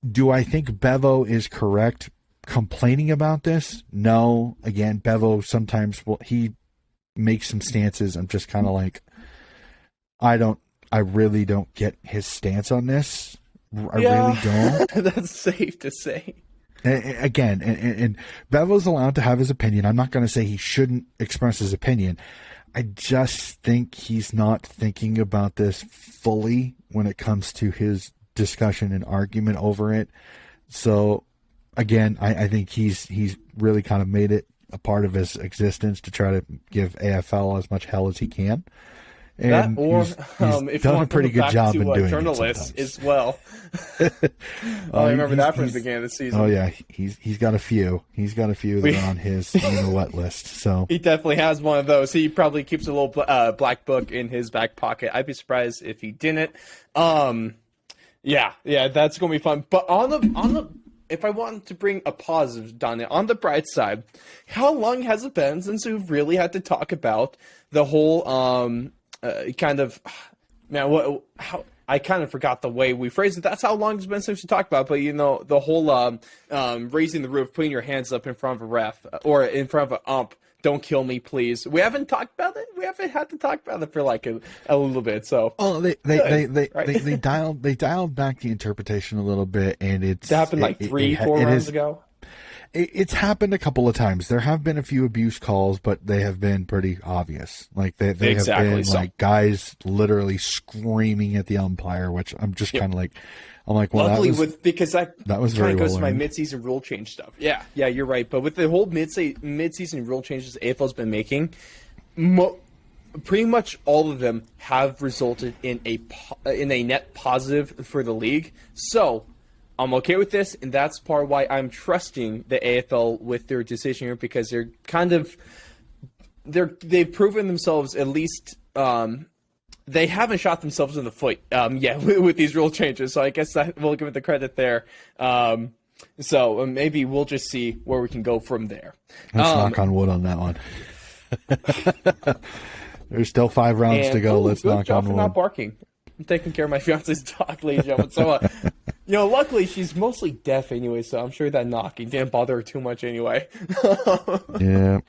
Do I think Bevo is correct complaining about this? No. Again, Bevo sometimes he makes some stances. I'm just kind of like, I really don't get his stance on this. I really don't. That's safe to say. Again, and Bevo's allowed to have his opinion. I'm not going to say he shouldn't express his opinion. I just think he's not thinking about this fully when it comes to his discussion and argument over it. So, again, I think he's really kind of made it a part of his existence to try to give AFL as much hell as he can. And he's if done a pretty good job in doing journalists it as well. I remember that from the beginning of the season. Oh yeah, he's got a few. He's got a few that are on his what list. So he definitely has one of those. He probably keeps a little black book in his back pocket. I'd be surprised if he didn't. Yeah, that's gonna be fun. But on the if I want to bring a positive, Donna, on the bright side, how long has it been since we've really had to talk about the whole I kind of forgot the way we phrased it. That's how long it's been since we talked about it. But, the whole raising the roof, putting your hands up in front of a ref or in front of an ump. Don't kill me, please. We haven't talked about it. We haven't had to talk about it for like a little bit. So they dialed back the interpretation a little bit, and it happened like 3-4 rounds ago. It's happened a couple of times. There have been a few abuse calls, but they have been pretty obvious. Like they have been like guys literally screaming at the umpire, which I'm just kind of like, well, luckily because that was kind very of goes well to my learned. mid-season rule change stuff. Yeah, you're right. But with the whole mid-season rule changes AFL's been making, pretty much all of them have resulted in a net positive for the league. So I'm okay with this, and that's part of why I'm trusting the AFL with their decision here, because they're kind of they've proven themselves at least. They haven't shot themselves in the foot with these rule changes, so I guess we'll give it the credit there. So maybe we'll just see where we can go from there. Let's knock on wood on that one. There's still 5 rounds to go. Let's knock on wood. Not barking. I'm taking care of my fiance's dog, ladies and gentlemen. So, luckily she's mostly deaf anyway, so I'm sure that knocking didn't bother her too much anyway. Yeah.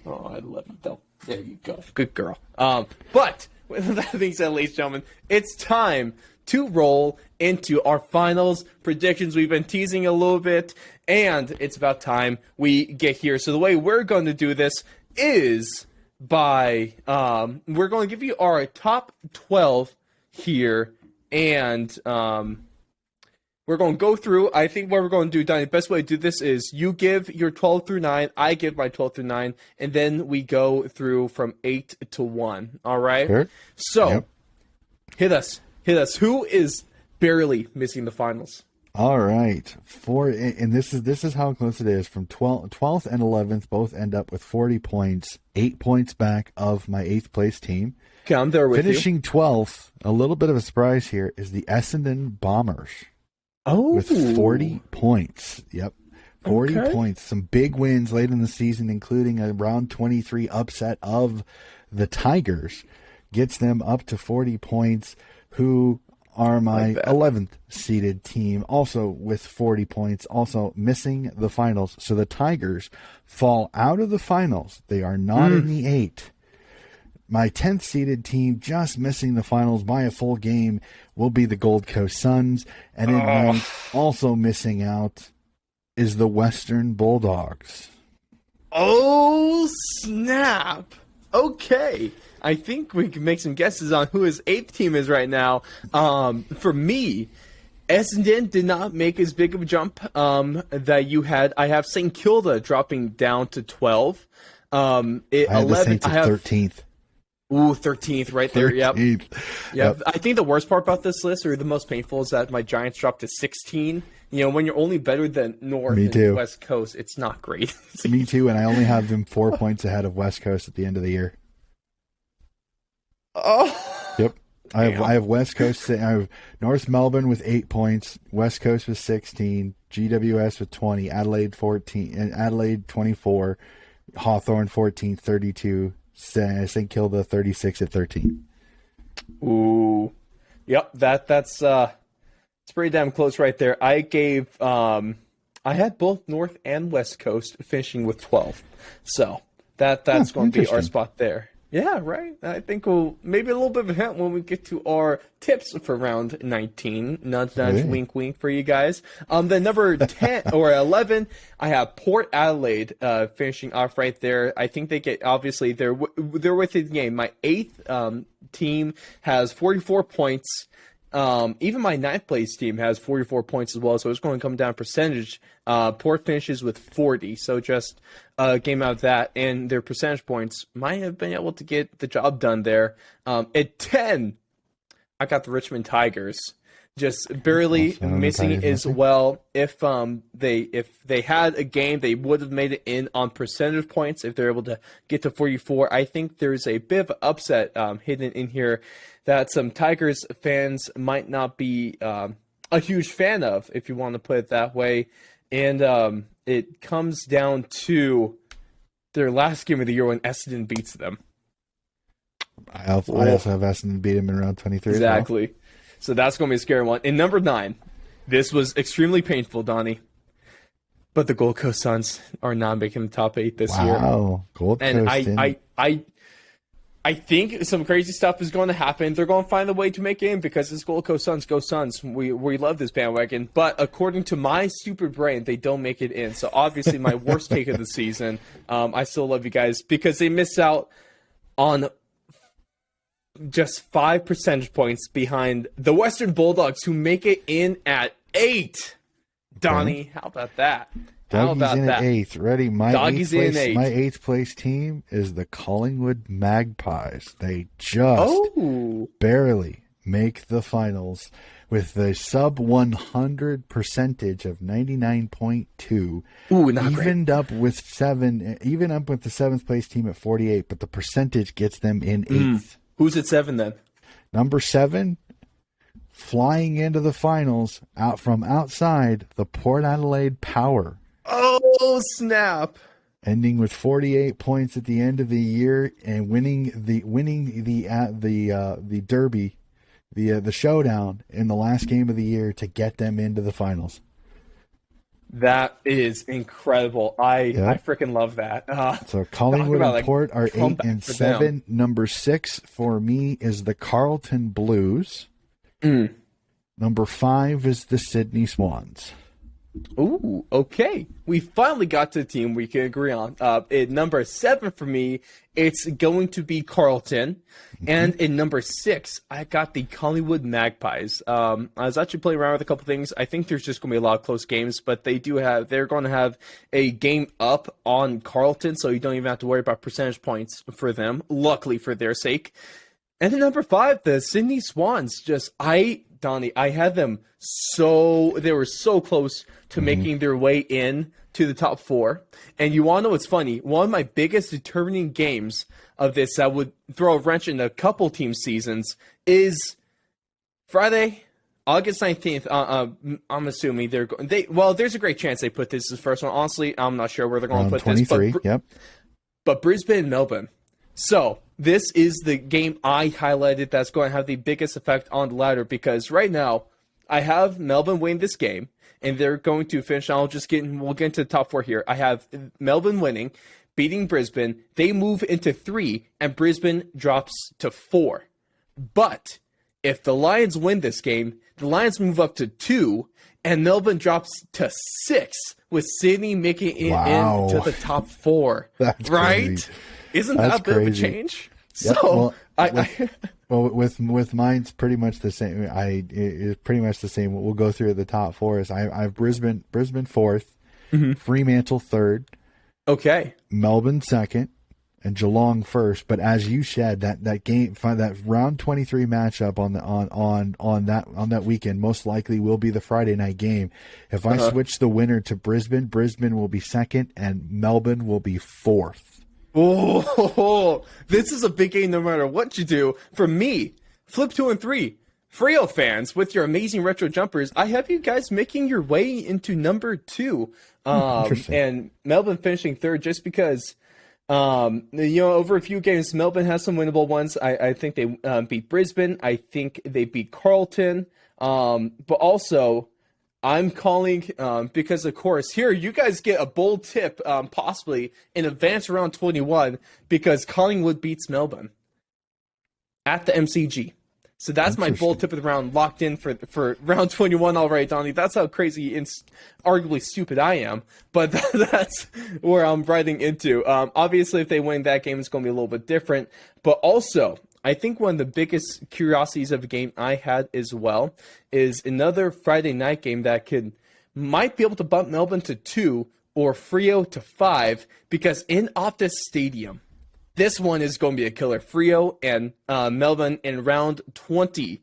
Oh, I love you, though. There you go. Good girl. But with that being said, ladies and gentlemen, it's time to roll into our finals predictions. We've been teasing a little bit, and it's about time we get here. So the way we're going to do this is by we're going to give you our top 12 here, and we're going to go through. I think what we're going to do, Donnie, the best way to do this is you give your 12 through 9, I give my 12 through 9, and then we go through from 8 to 1. All right? Sure. So, hit us. Who is barely missing the finals? All right. And this is how close it is. From 12th and 11th both end up with 40 points, 8 points back of my 8th place team. Okay, I'm there with Finishing 12th, a little bit of a surprise here, is the Essendon Bombers. Oh. With 40 points. Yep. 40 points. Some big wins late in the season, including a round 23 upset of the Tigers. Gets them up to 40 points, who are my 11th seeded team, also with 40 points, also missing the finals. So the Tigers fall out of the finals. They are not in the 8. My 10th seeded team, just missing the finals by a full game, will be the Gold Coast Suns. And in ninth, also missing out, is the Western Bulldogs. Oh, snap. Okay. I think we can make some guesses on who his 8th team is right now. For me, Essendon did not make as big of a jump that you had. I have St. Kilda dropping down to 12. I have 11. The Saints at 13th. Ooh, 13th right there. 13th. Yep. I think the worst part about this list, or the most painful, is that my Giants dropped to 16. When you're only better than North and West Coast, it's not great. Me too, and I only have them 4 points ahead of West Coast at the end of the year. Oh. Yep. I have West Coast. I have North Melbourne with 8 points, West Coast with 16, GWS with 20, Adelaide 14, and Adelaide 24, Hawthorn 14, 32, St. Kilda 36 at 13. Ooh. Yep, that's it's pretty damn close right there. I gave I had both North and West Coast finishing with 12. So that's going to be our spot there. Yeah, right. I think we'll maybe a little bit of a hint when we get to our tips for round 19. Nudge, nudge, wink, wink for you guys. The number 10 or 11, I have Port Adelaide finishing off right there. I think they get, obviously, they're within the game. My 8th team has 44 points. Even my 9th place team has 44 points as well, so it's going to come down percentage. Port finishes with 40, so just a game out of that, and their percentage points might have been able to get the job done there. At 10, I got the Richmond Tigers, just barely missing as well. If they had a game, they would have made it in on percentage points if they're able to get to 44. I think there's a bit of upset hidden in here that some Tigers fans might not be a huge fan of, if you want to put it that way. And it comes down to their last game of the year when Essendon beats them. I also have Essendon beat them in round 23. Exactly. So that's going to be a scary one. In number 9, this was extremely painful, Donnie. But the Gold Coast Suns are not making the top 8 this year. Wow, Gold Coast. And I think some crazy stuff is going to happen. They're going to find a way to make it in because it's Gold Coast Suns. Go Suns. We love this bandwagon. But according to my stupid brain, they don't make it in. So obviously my worst take of the season. I still love you guys because they miss out on just 5 percentage points behind the Western Bulldogs, who make it in at 8. Donnie, how about that? Doggies in at 8th. Ready? My Doggies in 8. My 8th place team is the Collingwood Magpies. They just barely make the finals with the sub 100 percentage of 99.2. Ooh, not evened great. up with the seventh place team at 48, but the percentage gets them in eighth. Who's at 7 then? Number 7, flying into the finals out from outside, the Port Adelaide Power. Oh, snap. Ending with 48 points at the end of the year and winning the derby, the showdown in the last game of the year to get them into the finals. That is incredible. I freaking love that. So Collingwood and Port are 8 and 7. Number 6 for me is the Carlton Blues. Number 5 is the Sydney Swans. Ooh, okay. We finally got to a team we can agree on. At number 7 for me, it's going to be Carlton. And in number 6, I got the Collingwood Magpies. I was actually playing around with a couple things. I think there's just going to be a lot of close games, but they're going to have a game up on Carlton, so you don't even have to worry about percentage points for them, luckily for their sake. And at number 5, the Sydney Swans. Donnie, I had them they were so close to making their way in to the top 4. And you want to know what's funny? One of my biggest determining games of this that would throw a wrench in a couple team seasons is Friday, August 19th. I'm assuming there's a great chance they put this as the first one. Honestly, I'm not sure where they're going to put 23, this. Yep. But Brisbane and Melbourne. So this is the game I highlighted that's going to have the biggest effect on the ladder, because right now I have Melbourne winning this game and they're going to finish. We'll get into the top 4 here. I have Melbourne winning, beating Brisbane. They move into 3 and Brisbane drops to 4. But if the Lions win this game, the Lions move up to 2 and Melbourne drops to 6, with Sydney making it into the top 4. That's right? crazy. Isn't that a bit of a change? Yep. So with mine's pretty much the same. It's pretty much the same. What we'll go through the top 4 is I have Brisbane 4th, Fremantle 3rd, okay, Melbourne 2nd, and Geelong 1st. But as you said, that game, that round 23 matchup on that weekend most likely will be the Friday night game. If I switch the winner to Brisbane will be 2nd and Melbourne will be 4th. Oh, this is a big game no matter what you do. For me, flip 2 and 3. Freo fans, with your amazing retro jumpers, I have you guys making your way into number 2. And Melbourne finishing 3rd just because, over a few games, Melbourne has some winnable ones. I think they beat Brisbane. I think they beat Carlton. But also, I'm calling because, of course, here you guys get a bold tip, possibly in advance round 21, because Collingwood beats Melbourne at the MCG. So that's my bold tip of the round, locked in for round 21 already, Donnie. That's how crazy and arguably stupid I am, but that's where I'm riding into. Obviously, if they win that game, it's going to be a little bit different. But also, I think one of the biggest curiosities of the game I had as well is another Friday night game that might be able to bump Melbourne to 2 or Freo to 5, because in Optus Stadium, this one is going to be a killer. Freo and Melbourne in round 20.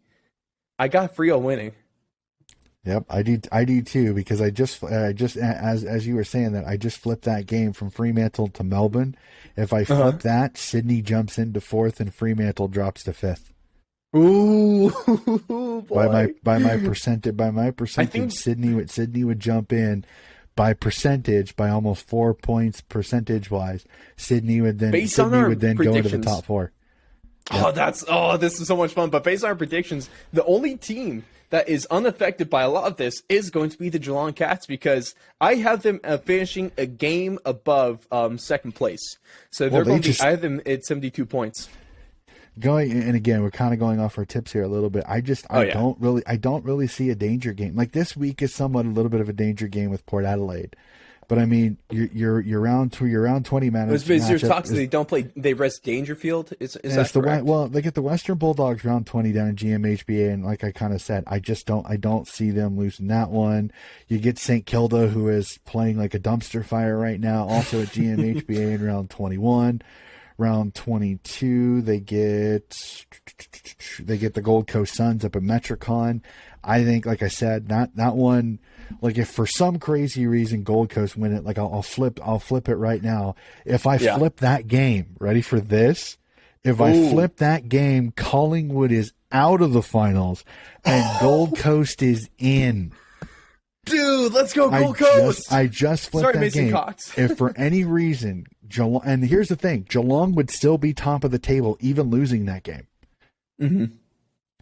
I got Freo winning. Yep, I do too, because I just as you were saying that, I just flipped that game from Fremantle to Melbourne. If I flip that, Sydney jumps into 4th and Fremantle drops to 5th. Ooh, boy. By my percentage, I think Sydney would jump in by percentage, by almost 4 points percentage wise. Sydney would then go into the top 4. Yep. This is so much fun. But based on our predictions, the only team that is unaffected by a lot of this is going to be the Geelong Cats, I have them finishing a game above second place. So I have them at 72 points. And again, we're kind of going off our tips here a little bit. I don't really see a danger game. Like this week is somewhat a little bit of a danger game with Port Adelaide. But I mean, you're round 20 minutes. You're talking. They don't play. They rest Dangerfield. Is that correct? Well, they get the Western Bulldogs round 20 down in GMHBA, and like I kind of said, I don't see them losing that one. You get St Kilda, who is playing like a dumpster fire right now, also at GMHBA in round 21. Round 22, they get they get the Gold Coast Suns up at Metricon. I think, like I said, that one, like if for some crazy reason Gold Coast win it, like I'll flip it right now. If I flip that game, ready for this? If I flip that game, Collingwood is out of the finals and Gold Coast is in. Dude, let's go Gold Coast! I just flipped that game. If for any reason, Geelong, and here's the thing, Geelong would still be top of the table, even losing that game. Mm-hmm.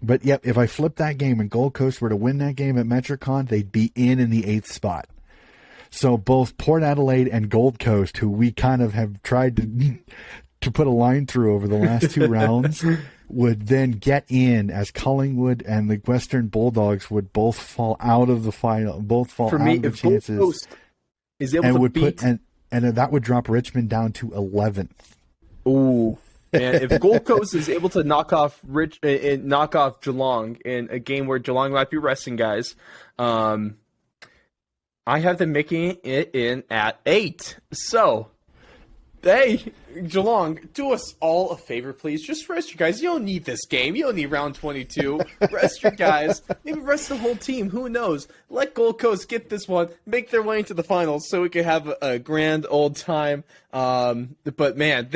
But yep, if I flip that game and Gold Coast were to win that game at Metricon, they'd be in the 8th spot. So both Port Adelaide and Gold Coast, who we kind of have tried to put a line through over the last 2 rounds, would then get in, as Collingwood and the Western Bulldogs would both fall out of the final, both fall out of the chances. Gold Coast is able to beat... and that would drop Richmond down to 11th. Ooh. And if Gold Coast is able to knock off Geelong in a game where Geelong might be resting guys, I have them making it in at 8. So, hey, Geelong, do us all a favor, please. Just rest your guys. You don't need this game. You don't need round 22. Rest your guys. Maybe rest the whole team. Who knows? Let Gold Coast get this one, make their way into the finals so we can have a grand old time. But, man,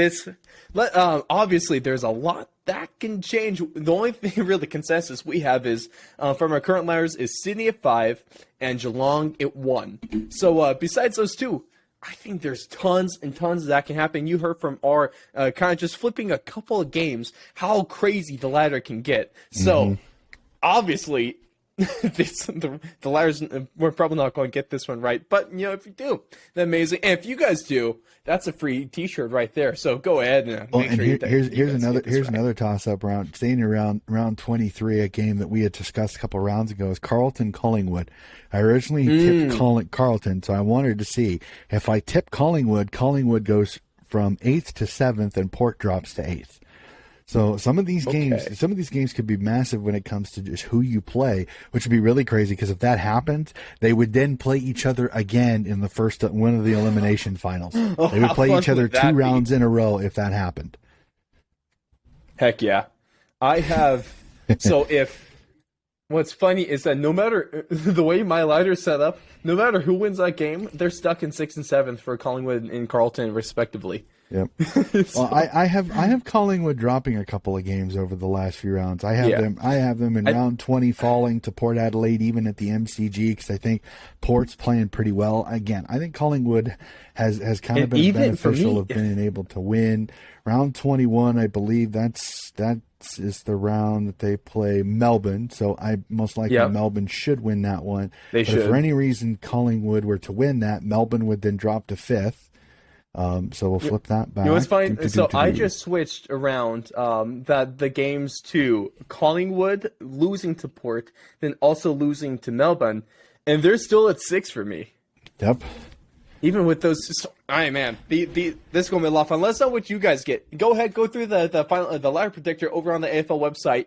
obviously there's a lot that can change. The only thing really consensus we have is from our current ladders is Sydney at 5 and Geelong at 1. So besides those two, I think there's tons and tons that can happen. You heard from our kind of just flipping a couple of games how crazy the ladder can get. So obviously the ladders, we're probably not going to get this one right, but if you do, that's amazing. And if you guys do, that's a free T-shirt right there. So go ahead and make sure here's another toss-up round. Staying around round 23, a game that we had discussed a couple of rounds ago is Carlton Collingwood. I originally tipped Carlton, so I wanted to see if I tip Collingwood goes from 8th to 7th, and Port drops to 8th. So some of these games could be massive when it comes to just who you play, which would be really crazy because if that happens, they would then play each other again in the first one of the elimination finals. They would play each other 2 rounds in a row if that happened. Heck yeah. I have what's funny is that no matter the way my ladder's set up, no matter who wins that game, they're stuck in 6th and 7th for Collingwood and Carlton respectively. Yep. Well, I have Collingwood dropping a couple of games over the last few rounds. I have them in round 20 falling to Port Adelaide, even at the MCG, because I think Port's playing pretty well. Again, I think Collingwood has kind of been beneficial of being able to win. Round 21, I believe that is the round that they play Melbourne. So I most likely Melbourne should win that one. But if for any reason Collingwood were to win that, Melbourne would then drop to 5th. So we'll flip that back. It's fine. So I just switched around the games to Collingwood losing to Port, then also losing to Melbourne, and they're still at 6 for me. Yep. Even with those, this is going to be a lot of fun. Let us know what you guys get. Go ahead, go through the final ladder predictor over on the AFL website,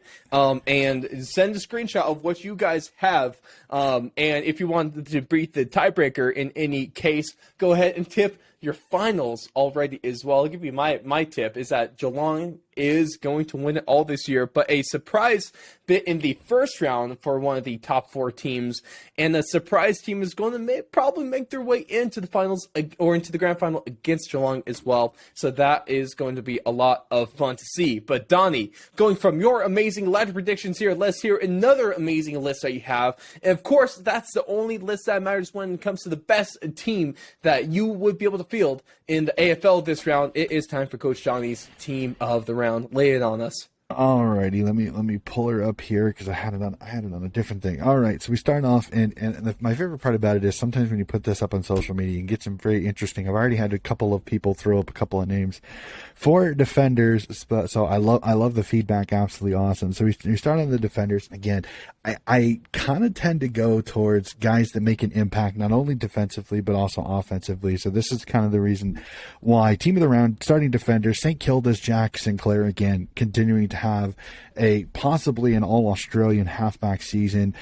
and send a screenshot of what you guys have. And if you want to beat the tiebreaker in any case, go ahead and tip your finals already as well. I'll give you my tip is that Geelong is going to win it all this year, but a surprise bit in the first round for one of the top 4 teams, and a surprise team is going to probably make their way into the finals or into the grand final against Geelong as well. So that is going to be a lot of fun to see. But Donnie, going from your amazing ladder predictions here, let's hear another amazing list that you have. And of course, that's the only list that matters when it comes to the best team that you would be able to field in the AFL this round. It is time for Coach Johnny's team of the round. Lay it on us. Alrighty, let me pull her up here because I had it on a different thing. All right, so we start off, and my favorite part about it is sometimes when you put this up on social media, you can get some very interesting. I've already had a couple of people throw up a couple of names for defenders, so I love the feedback. Absolutely awesome. So we start on the defenders again. I kind of tend to go towards guys that make an impact not only defensively but also offensively. So this is kind of the reason why team of the round starting defenders, St Kilda's Jack Sinclair again continuing to have a possibly an all-Australian halfback season.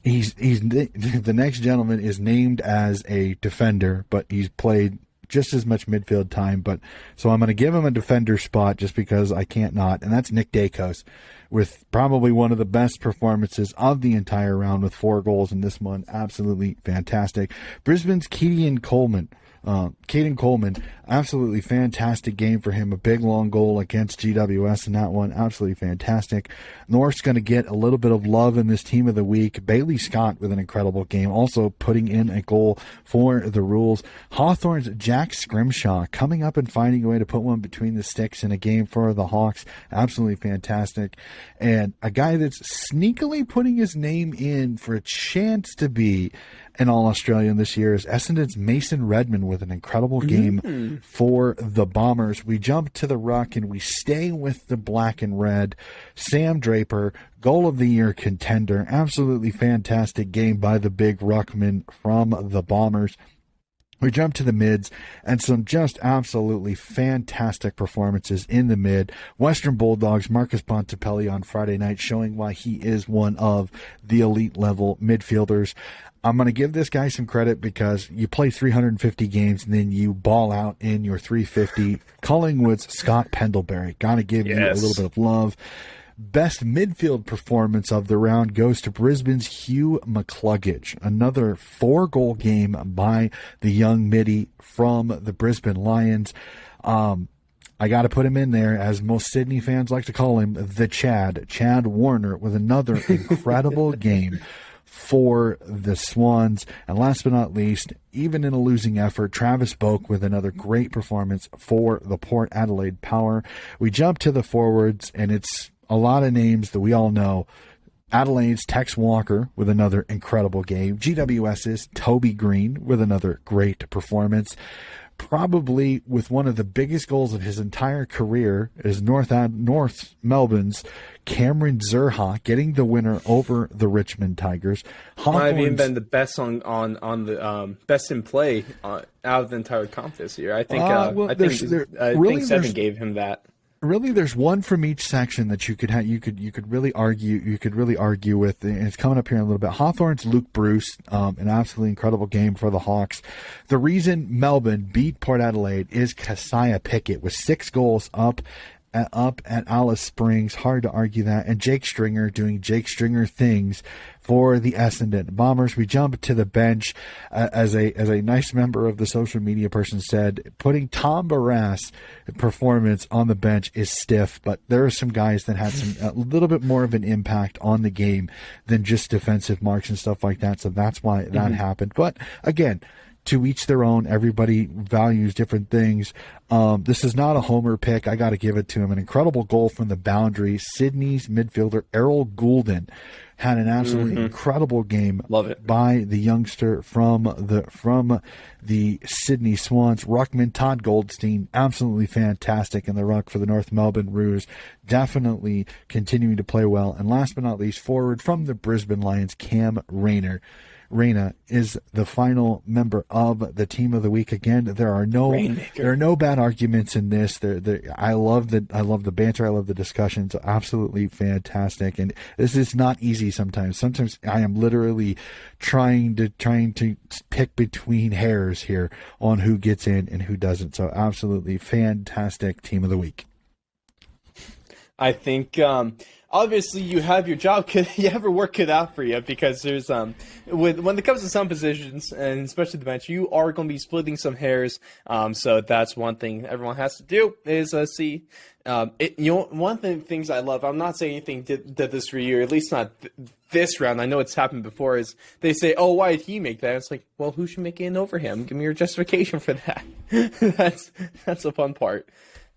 He's the next gentleman is named as a defender, but he's played just as much midfield time, but so I'm going to give him a defender spot just because I can't not, and that's Nick Dacos, with probably one of the best performances of the entire round with 4 goals in this one. Absolutely fantastic. Brisbane's Keaton Coleman, absolutely fantastic game for him. A big long goal against GWS in that one. Absolutely fantastic. North's going to get a little bit of love in this team of the week. Bailey Scott with an incredible game, also putting in a goal for the Rules. Hawthorn's Jack Scrimshaw coming up and finding a way to put one between the sticks in a game for the Hawks. Absolutely fantastic. And a guy that's sneakily putting his name in for a chance to be an All-Australian this year is Essendon's Mason Redmond with an incredible game for the Bombers. We jump to the ruck and we stay with the black and red. Sam Draper, goal of the year contender. Absolutely fantastic game by the big ruckman from the Bombers. We jump to the mids and some just absolutely fantastic performances in the mid. Western Bulldogs, Marcus Bontempelli on Friday night, showing why he is one of the elite level midfielders. I'm going to give this guy some credit because you play 350 games and then you ball out in your 350. Collingwood's Scott Pendlebury. Got to give you a little bit of love. Best midfield performance of the round goes to Brisbane's Hugh McCluggage. Another 4-goal game by the young middy from the Brisbane Lions. I got to put him in there, as most Sydney fans like to call him, the Chad Warner, with another incredible game for the Swans. And last but not least, even in a losing effort, Travis Boak with another great performance for the Port Adelaide Power. We jump to the forwards, and it's a lot of names that we all know. Adelaide's Tex Walker with another incredible game. GWS's Toby Green with another great performance. Probably with one of the biggest goals of his entire career is North Melbourne's Cameron Zerha getting the winner over the Richmond Tigers. Might have even been the best on the best in play out of the entire comp this year. I think Seven gave him that. Really, there's one from each section that you could really argue with, and it's coming up here in a little bit. Hawthorn's Luke Bruce, an absolutely incredible game for the Hawks. The reason Melbourne beat Port Adelaide is Keziah Pickett with 6 goals up at Alice Springs. Hard to argue that. And Jake Stringer doing Jake Stringer things for the Essendon Bombers. We jump to the bench, as a nice member of the social media person said, putting Tom Barras' performance on the bench is stiff, but there are some guys that had a little bit more of an impact on the game than just defensive marks and stuff like that. So that's why that happened. But again, to each their own. Everybody values different things. This is not a homer pick. I got to give it to him. An incredible goal from the boundary. Sydney's midfielder Errol Goulden had an absolutely incredible game. Love it. By the youngster from the Sydney Swans. Ruckman Todd Goldstein, absolutely fantastic in the ruck for the North Melbourne Roos. Definitely continuing to play well. And last but not least, forward from the Brisbane Lions, Cam Reyna is the final member of the team of the week. Again, there are no bad arguments in this. I love the banter. I love the discussions. Absolutely fantastic. And this is not easy sometimes. Sometimes I am literally trying to pick between hairs here on who gets in and who doesn't. So absolutely fantastic team of the week. I think obviously you have your job, you have your work cut out for you, because there's when it comes to some positions, and especially the bench, you are going to be splitting some hairs. So that's one thing everyone has to do is see. One of the things I love, I'm not saying anything did this for you, or at least not this round. I know it's happened before. Is they say, "Oh, why did he make that?" It's like, well, who should make it over him? Give me your justification for that. that's the fun part.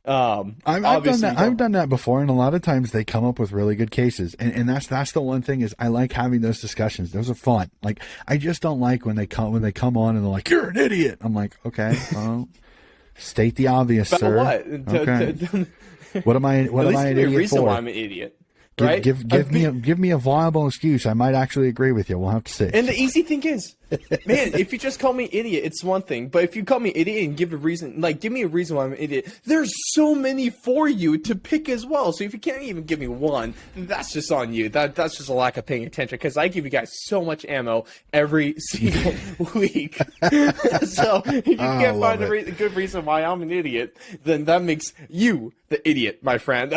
I've done that before, and a lot of times they come up with really good cases, and that's the one thing is I like having those discussions. Those are fun. Like, I just don't like when they come on and they're like, "You're an idiot." I'm like, okay, well, state the obvious, sir. What? Okay. What am I an idiot reason for? why I'm an idiot. right? Give me a viable excuse. I might actually agree with you. We'll have to see. And the easy thing is, man, if you just call me idiot, it's one thing. But if you call me idiot and give a reason, like give me a reason why I'm an idiot, there's so many for you to pick as well. So if you can't even give me one, that's just on you. That's just a lack of paying attention, because I give you guys so much ammo every single week. So if you can't find a good reason why I'm an idiot, then that makes you the idiot, my friend.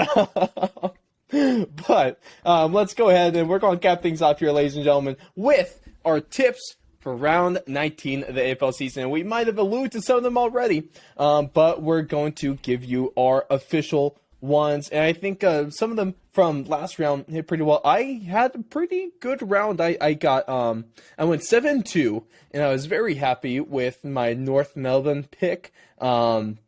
But let's go ahead and we're going to cap things off here, ladies and gentlemen, with our tips for round 19 of the AFL season. We might have alluded to some of them already, but we're going to give you our official ones. And I think some of them from last round hit pretty well. I had a pretty good round. I went 7-2, and I was very happy with my North Melbourne pick. And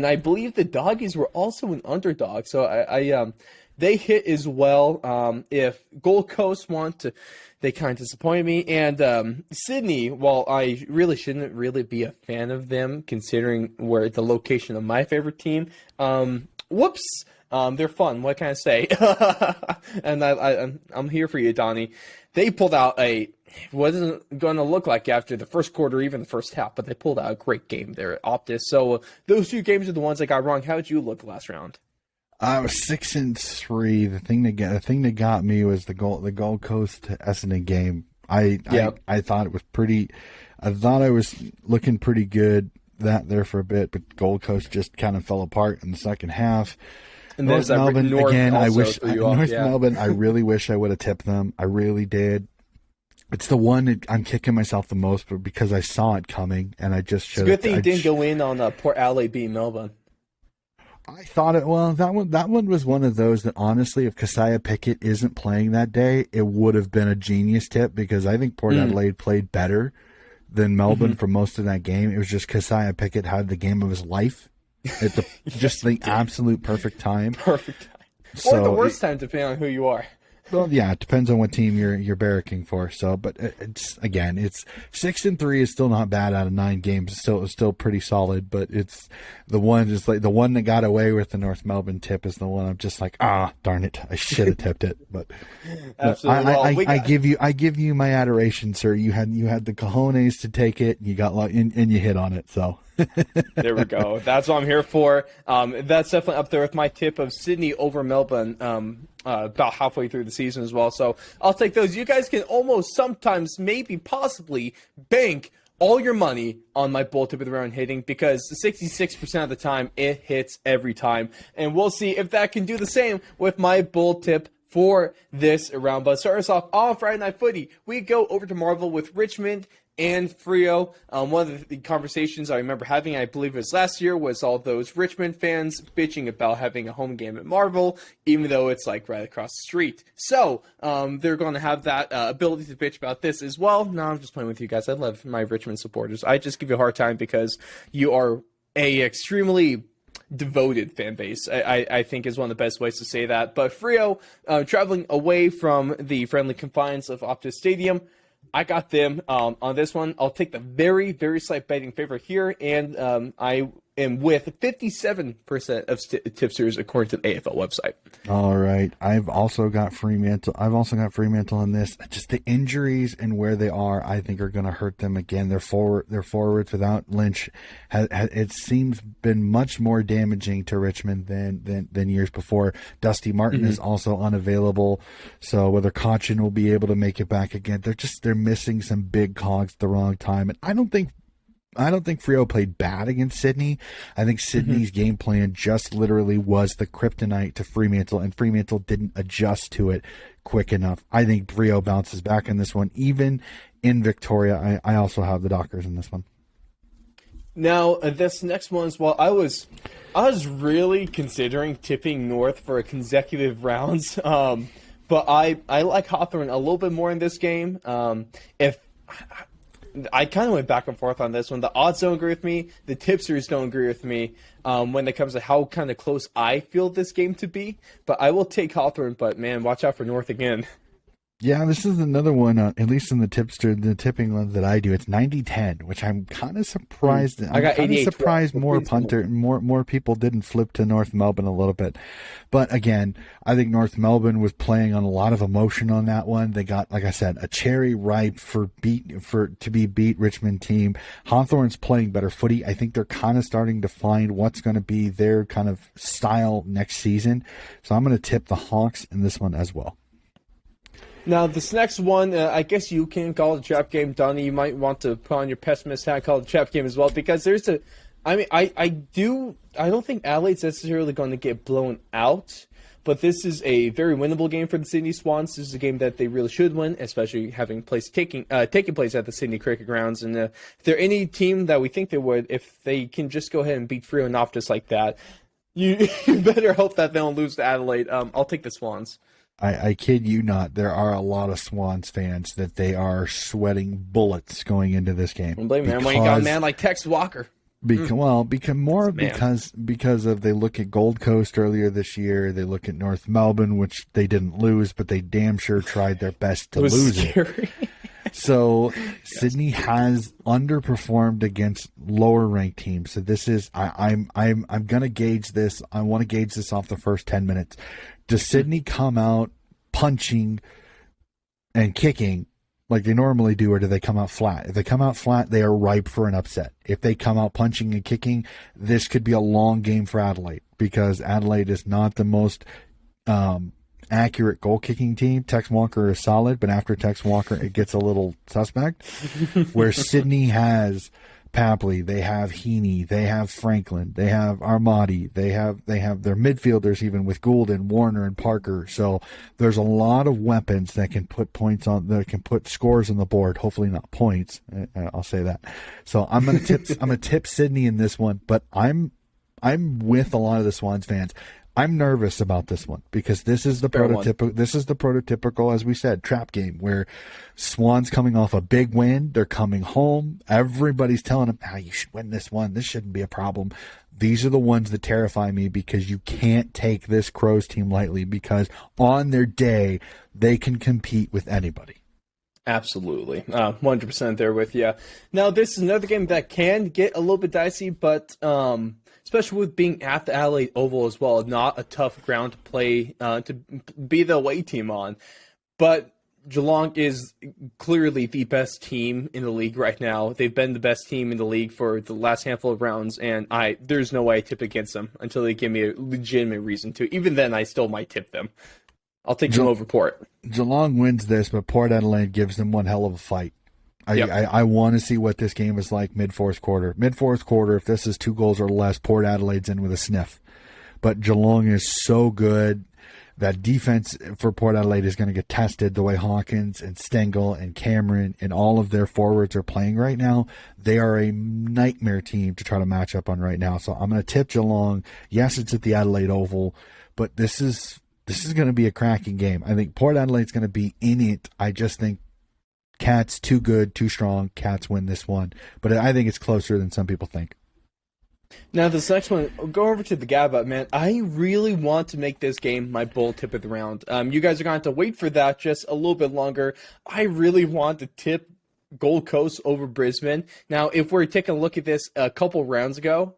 I believe the Doggies were also an underdog, so they hit as well. If Gold Coast they kind of disappointed me. And Sydney, while I really shouldn't really be a fan of them, considering where the location of my favorite team, they're fun. What can I say? And I'm here for you, Donnie. They pulled out wasn't going to look like after the first quarter, even the first half, but they pulled out a great game there at Optus. So those two games are the ones I got wrong. How did you look last round? I was 6-3. The thing that got me was the Gold Coast Essendon game. I thought it was pretty. I thought I was looking pretty good there for a bit, but Gold Coast just kind of fell apart in the second half. And North Melbourne again. Melbourne. I really wish I would have tipped them. I really did. It's the one that I'm kicking myself the most, but because I saw it coming and I just should. It's a good thing you didn't go in on Port Adelaide beating Melbourne. I thought that one was one of those that honestly, if Keachiah Pickett isn't playing that day, it would have been a genius tip, because I think Port Adelaide played better than Melbourne for most of that game. It was just Keachiah Pickett had the game of his life at the absolute perfect time. Perfect time. So or the worst time, depending on who you are. Well, yeah, it depends on what team you're barracking for. So, but it's 6-3 is still not bad out of 9 games. It's still pretty solid. But it's the one that got away with the North Melbourne tip is the one I'm just like, darn it, I should have tipped it. But absolutely, I give you my adoration, sir. You had the cojones to take it. You got and you hit on it. So. There we go. That's what I'm here for. That's definitely up there with my tip of Sydney over Melbourne about halfway through the season as well. So I'll take those. You guys can almost sometimes, maybe, possibly bank all your money on my bold tip of the round hitting, because 66% of the time it hits every time. And we'll see if that can do the same with my bold tip for this round. But start us off on Friday Night Footy. We go over to Marvel with Richmond and Freo. One of the conversations I remember having, I believe it was last year, was all those Richmond fans bitching about having a home game at Marvel, even though it's like right across the street. So they're going to have that ability to bitch about this as well. No, I'm just playing with you guys. I love my Richmond supporters. I just give you a hard time because you are a extremely devoted fan base, I think is one of the best ways to say that. But Freo, traveling away from the friendly confines of Optus Stadium, I got them on this one. I'll take the very, very slight betting favor here, and I am with 57% of tipsters according to the AFL website. All right, I've also got Fremantle. On this. Just the injuries and where they are, I think, are going to hurt them again. Their forwards without Lynch, it seems been much more damaging to Richmond than years before. Dusty Martin is also unavailable, so whether Cochin will be able to make it back again, they're missing some big cogs at the wrong time, and I don't think Freo played bad against Sydney. I think Sydney's game plan just literally was the kryptonite to Fremantle, and Fremantle didn't adjust to it quick enough. I think Freo bounces back in this one, even in Victoria. I also have the Dockers in this one. Now, this next one as well, I was really considering tipping North for consecutive rounds, but I like Hawthorn a little bit more in this game. I kind of went back and forth on this one. The odds don't agree with me. The tipsters don't agree with me when it comes to how kind of close I feel this game to be. But I will take Hawthorn. But, man, watch out for North again. Yeah, this is another one, at least in the tipping ones that I do. It's 90-10, which I'm kind of surprised. I got 88. Surprised more people didn't flip to North Melbourne a little bit. But again, I think North Melbourne was playing on a lot of emotion on that one. They got, like I said, a cherry ripe to be beat Richmond team. Hawthorn's playing better footy. I think they're kind of starting to find what's going to be their kind of style next season. So I'm going to tip the Hawks in this one as well. Now, this next one, I guess you can call it a trap game. Donnie, you might want to put on your pessimist hat, call it a trap game as well, because I don't think Adelaide's necessarily going to get blown out, but this is a very winnable game for the Sydney Swans. This is a game that they really should win, especially having taking place at the Sydney Cricket Grounds. And if they're any team that we think they would, if they can just go ahead and beat Freo and Optus like that, you better hope that they don't lose to Adelaide. I'll take the Swans. I kid you not. There are a lot of Swans fans that they are sweating bullets going into this game. Don't blame me, man. When you got a man like Tex Walker. Because of they look at Gold Coast earlier this year. They look at North Melbourne, which they didn't lose, but they damn sure tried their best to lose it. So Sydney has underperformed against lower ranked teams. So this is I'm gonna gauge this. I want to gauge this off the first 10 minutes. Does Sydney come out punching and kicking like they normally do, or do they come out flat? If they come out flat, they are ripe for an upset. If they come out punching and kicking, this could be a long game for Adelaide, because Adelaide is not the most accurate goal-kicking team. Tex Walker is solid, but after Tex Walker, it gets a little suspect. Where Sydney has Papley, they have Heaney, they have Franklin, they have Armadi, they have their midfielders even with Goulden, Warner, and Parker. So there's a lot of weapons that can put points on, that can put scores on the board. Hopefully not points. I'll say that. So I'm gonna tip Sydney in this one, but I'm with a lot of the Swans fans. I'm nervous about this one because this is the prototypical. This is the prototypical, as we said, trap game where Swans coming off a big win. They're coming home. Everybody's telling them, "Ah, you should win this one. This shouldn't be a problem." These are the ones that terrify me because you can't take this Crows team lightly, because on their day they can compete with anybody. Absolutely. 100% there with you. Now, this is another game that can get a little bit dicey, but especially with being at the Adelaide Oval as well, not a tough ground to play, to be the away team on. But Geelong is clearly the best team in the league right now. They've been the best team in the league for the last handful of rounds, and there's no way I tip against them until they give me a legitimate reason to. Even then, I still might tip them. I'll take them over Port. Geelong wins this, but Port Adelaide gives them one hell of a fight. I want to see what this game is like mid-fourth quarter. Mid-fourth quarter, if this is 2 goals or less, Port Adelaide's in with a sniff. But Geelong is so good. That defense for Port Adelaide is going to get tested the way Hawkins and Stengel and Cameron and all of their forwards are playing right now. They are a nightmare team to try to match up on right now. So I'm going to tip Geelong. Yes, it's at the Adelaide Oval, but this is going to be a cracking game. I think Port Adelaide's going to be in it. I just think Cats too good, too strong. Cats win this one. But I think it's closer than some people think. Now, this next one, go over to the GABA, man. I really want to make this game my bold tip of the round. You guys are going to have to wait for that just a little bit longer. I really want to tip Gold Coast over Brisbane. Now, if we're taking a look at this a couple rounds ago,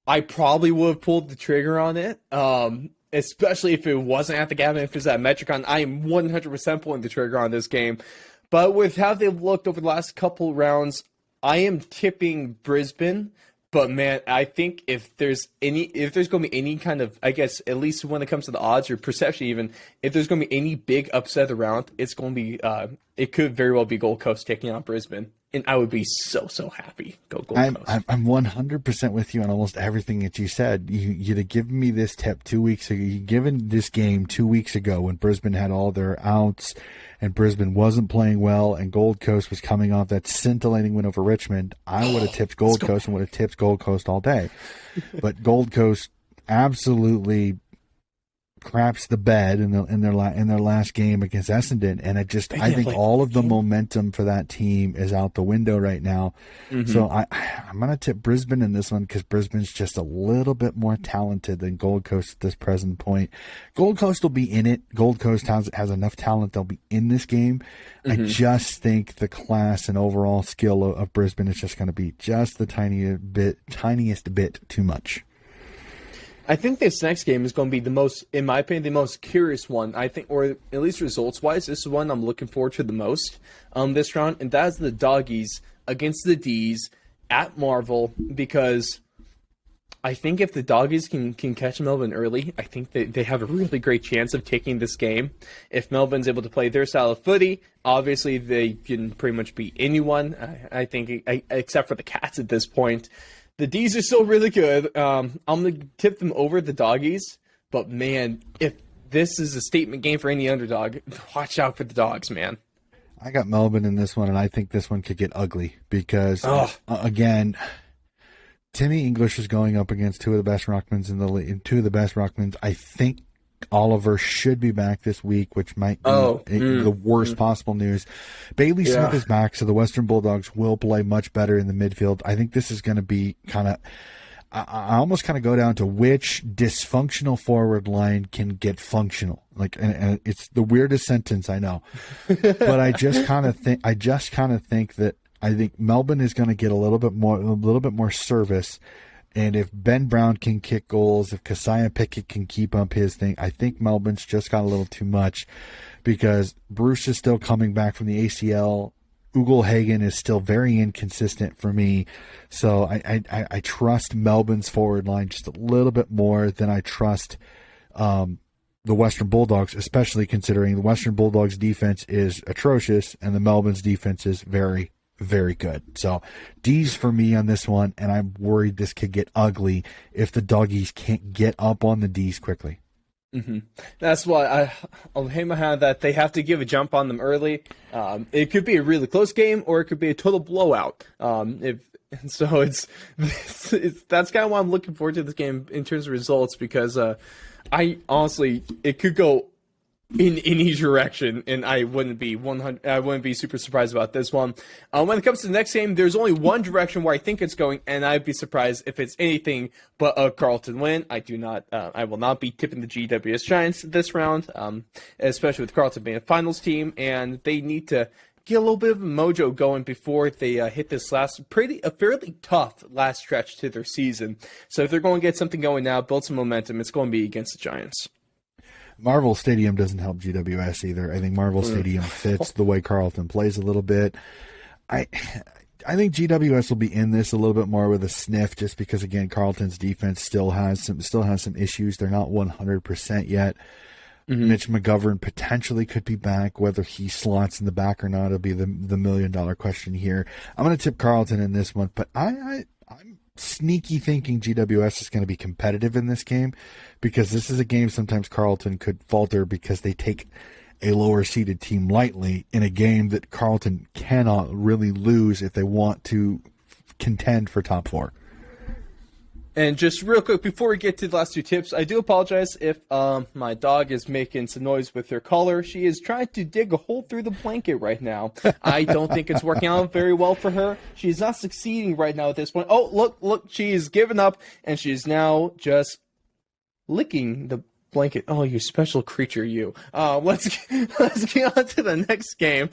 I probably would have pulled the trigger on it. Especially if it wasn't at the GABA, if it's at Metricon. I am 100% pulling the trigger on this game. But with how they've looked over the last couple rounds, I am tipping Brisbane. But man, I think if there's going to be any kind of, I guess, at least when it comes to the odds or perception even, if there's going to be any big upset around, it's going to be, it could very well be Gold Coast taking on Brisbane. And I would be so happy. Go Gold Coast. I'm 100% with you on almost everything that you said. You'd have given me this tip 2 weeks ago. You'd given this game 2 weeks ago when Brisbane had all their outs and Brisbane wasn't playing well and Gold Coast was coming off that scintillating win over Richmond. I would have tipped Gold Coast and would have tipped Gold Coast all day. But Gold Coast absolutely craps the bed in their last game against Essendon, and I think all of the momentum for that team is out the window right now. Mm-hmm. So I'm gonna tip Brisbane in this one because Brisbane's just a little bit more talented than Gold Coast at this present point. Gold Coast will be in it. Gold Coast has enough talent; they'll be in this game. Mm-hmm. I just think the class and overall skill of Brisbane is just going to be just the tiniest bit too much. I think this next game is going to be the most, in my opinion, the most curious one. I think, or at least results-wise, this is one I'm looking forward to the most this round, and that's the Doggies against the D's at Marvel, because I think if the Doggies can catch Melbourne early, I think they have a really great chance of taking this game. If Melbourne's able to play their style of footy, obviously they can pretty much beat anyone, I think, except for the Cats at this point. The D's are still really good. I'm going to tip them over the Doggies. But, man, if this is a statement game for any underdog, watch out for the Dogs, man. I got Melbourne in this one, and I think this one could get ugly because, again, Timmy English is going up against two of the best ruckmans in the league. Two of the best ruckmans. I think Oliver should be back this week, which might be the worst possible news. Bailey Smith is back, so the Western Bulldogs will play much better in the midfield. I think this is going to be kind of I almost kind of go down to which dysfunctional forward line can get functional. Like, and it's the weirdest sentence, I know, but I just kind of think that I think Melbourne is going to get a little bit more service. And if Ben Brown can kick goals, if Keziah Pickett can keep up his thing, I think Melbourne's just got a little too much because Bruce is still coming back from the ACL. Ugle-Hagen is still very inconsistent for me. So I trust Melbourne's forward line just a little bit more than I trust the Western Bulldogs, especially considering the Western Bulldogs defense is atrocious and the Melbourne's defense is very, very good. So D's for me on this one, and I'm worried this could get ugly if the Doggies can't get up on the D's quickly. Mm-hmm. That's why I'll hang my hand that they have to give a jump on them early. It could be a really close game, or it could be a total blowout. That's kind of why I'm looking forward to this game in terms of results, because I honestly, it could go in any direction, and I wouldn't be super surprised about this one. When it comes to the next game, there's only one direction where I think it's going, and I'd be surprised if it's anything but a Carlton win. I will not be tipping the GWS Giants this round, especially with Carlton being a finals team, and they need to get a little bit of a mojo going before they hit this fairly tough last stretch to their season. So if they're going to get something going now, build some momentum, it's going to be against the Giants. Marvel Stadium doesn't help GWS either. I think Marvel Stadium fits the way Carlton plays a little bit. I think GWS will be in this a little bit more with a sniff, just because again Carlton's defense still has some issues. They're not 100% yet. Mm-hmm. Mitch McGovern potentially could be back. Whether he slots in the back or not will be the $1 million question here. I'm going to tip Carlton in this one, but I'm sneaky thinking GWS is going to be competitive in this game, because this is a game sometimes Carlton could falter because they take a lower seeded team lightly in a game that Carlton cannot really lose if they want to contend for top four. And just real quick, before we get to the last two tips, I do apologize if my dog is making some noise with her collar. She is trying to dig a hole through the blanket right now. I don't think it's working out very well for her. She is not succeeding right now at this point. Oh, look, she is giving up, and she is now just licking the blanket. Oh, you special creature, you. Let's get on to the next game.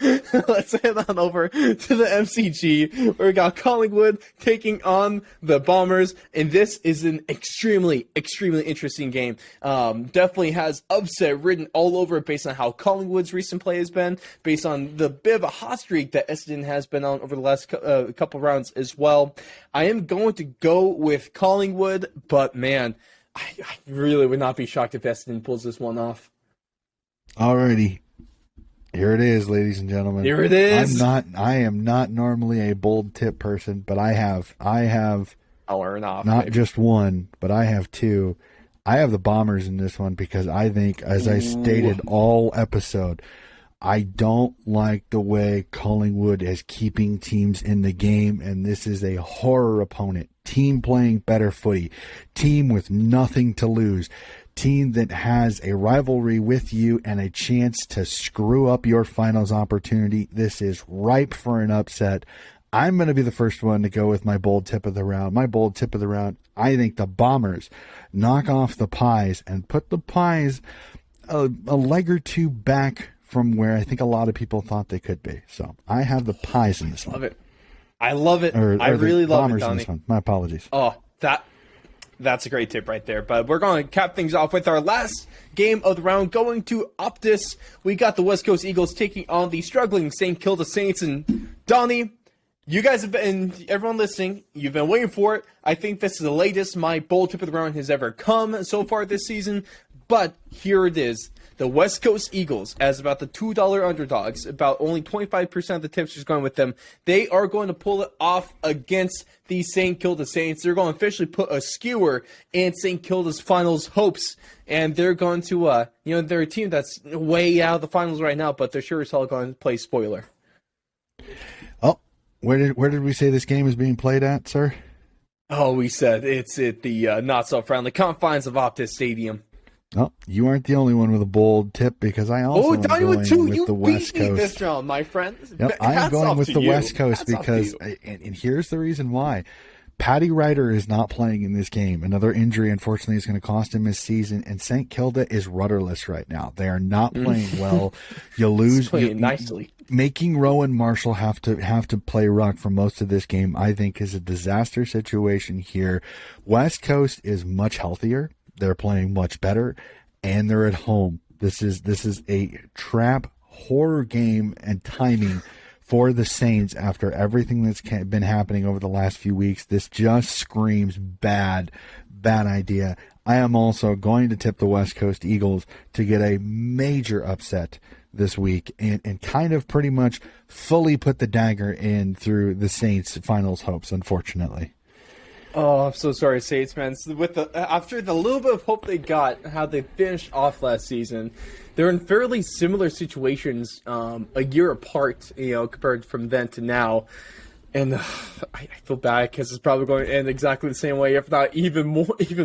Let's head on over to the MCG, where we got Collingwood taking on the Bombers, and this is an extremely, extremely interesting game. Definitely has upset written all over it based on how Collingwood's recent play has been, based on the bit of a hot streak that Essendon has been on over the last couple rounds as well. I am going to go with Collingwood, but man, I really would not be shocked if Essendon pulls this one off. Alrighty. Here it is, ladies and gentlemen. Here it is. I am not normally a bold tip person, but I have I'll earn off. Not maybe. just one, but I have two. I have the Bombers in this one because I think, as I stated all episode, I don't like the way Collingwood is keeping teams in the game, and this is a horror opponent. Team playing better footy, team with nothing to lose, team that has a rivalry with you and a chance to screw up your finals opportunity. This is ripe for an upset. I'm going to be the first one to go with my bold tip of the round. My bold tip of the round, I think the Bombers knock off the Pies and put the Pies a leg or two back from where I think a lot of people thought they could be. So I have the Pies in this one. Love it. I love it. Or I really love Bombers it, Donnie. in this one. My apologies. Oh, that's a great tip right there. But we're going to cap things off with our last game of the round, going to Optus. We got the West Coast Eagles taking on the struggling St. Kilda Saints. And Donnie, you guys have been, everyone listening, you've been waiting for it. I think this is the latest my bold tip of the round has ever come so far this season. But here it is. The West Coast Eagles, as about the $2 underdogs, about only 25% of the tips is going with them. They are going to pull it off against the St. Kilda Saints. They're going to officially put a skewer in St. Kilda's finals hopes. And they're going to, they're a team that's way out of the finals right now, but they're sure as hell going to play spoiler. Oh, where did we say this game is being played at, sir? Oh, we said it's at the not-so-friendly confines of Optus Stadium. Oh, you aren't the only one with a bold tip because I also am going with the West Coast. This round, my friend. Yep, I am going with the West Coast because, and here's the reason why. Paddy Ryder is not playing in this game. Another injury, unfortunately, is going to cost him his season. And St. Kilda is rudderless right now. They are not playing well. You lose. Nicely. Making Rowan Marshall have to play ruck for most of this game, I think, is a disaster situation here. West Coast is much healthier. They're playing much better, and they're at home. This is a trap horror game and timing for the Saints after everything that's been happening over the last few weeks. This just screams bad idea. I am also going to tip the West Coast Eagles to get a major upset this week and kind of pretty much fully put the dagger in through the Saints' finals hopes, unfortunately. Oh, I'm so sorry, Saints fans. After the little bit of hope they got, how they finished off last season, they're in fairly similar situations a year apart, compared from then to now. And I feel bad because it's probably going to end exactly the same way, if not even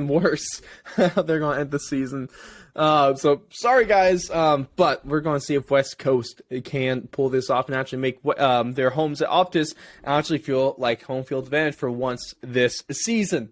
worse. They're going to end the season. So sorry, guys, but we're going to see if West Coast can pull this off and actually make their homes at Optus actually feel like home field advantage for once this season.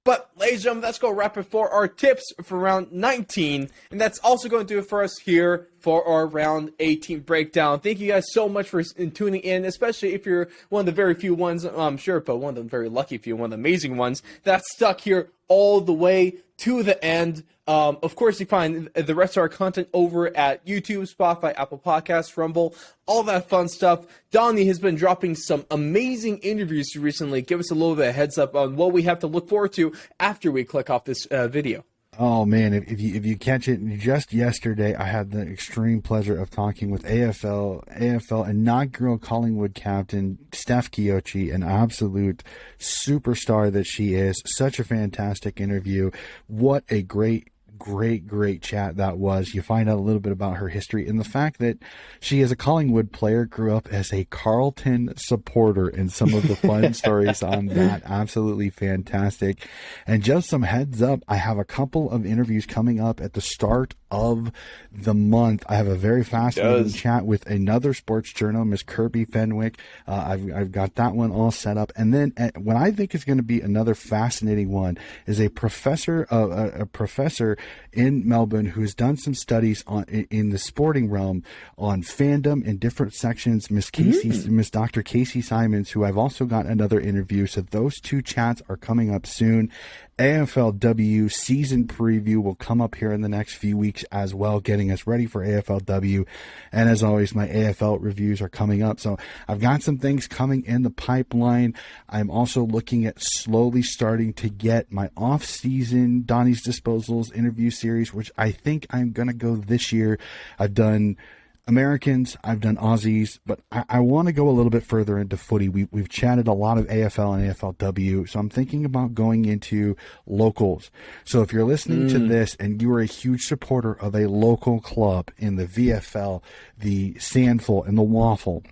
But, ladies and gentlemen, that's going to wrap it for our tips for round 19. And that's also going to do it for us here for our round 18 breakdown. Thank you guys so much for tuning in, especially if you're one of the very few ones, I'm sure, but one of the very lucky few, one of the amazing ones that stuck here all the way to the end. Of course, you find the rest of our content over at YouTube, Spotify, Apple Podcasts, Rumble, all that fun stuff. Donnie has been dropping some amazing interviews recently. Give us a little bit of heads up on what we have to look forward to after we click off this video. Oh man, if you catch it, just yesterday I had the extreme pleasure of talking with AFL inaugural Collingwood captain Steph Kiochi, an absolute superstar that she is. Such a fantastic interview. What a great chat that was. You find out a little bit about her history and the fact that she, as a Collingwood player, grew up as a Carlton supporter, and some of the fun stories on that. Absolutely fantastic. And just some heads up, I have a couple of interviews coming up at the start of the month. I have a very fascinating chat with another sports journal, Miss Kirby Fenwick. I've got that one all set up. And then what I think is going to be another fascinating one is a professor in Melbourne who's done some studies in the sporting realm on fandom in different sections. Miss Dr. Casey Simons, who I've also got another interview. So those two chats are coming up soon. AFLW season preview will come up here in the next few weeks as well, getting us ready for AFLW. And as always, my AFL reviews are coming up. So I've got some things coming in the pipeline. I'm also looking at slowly starting to get my off-season Donnie's Disposals interview series, which I think I'm going to go this year. I've done Americans, I've done Aussies, but I want to go a little bit further into footy. We've chatted a lot of AFL and AFLW, so I'm thinking about going into locals. So if you're listening to this and you are a huge supporter of a local club in the VFL, the Sandful, and the Waffle,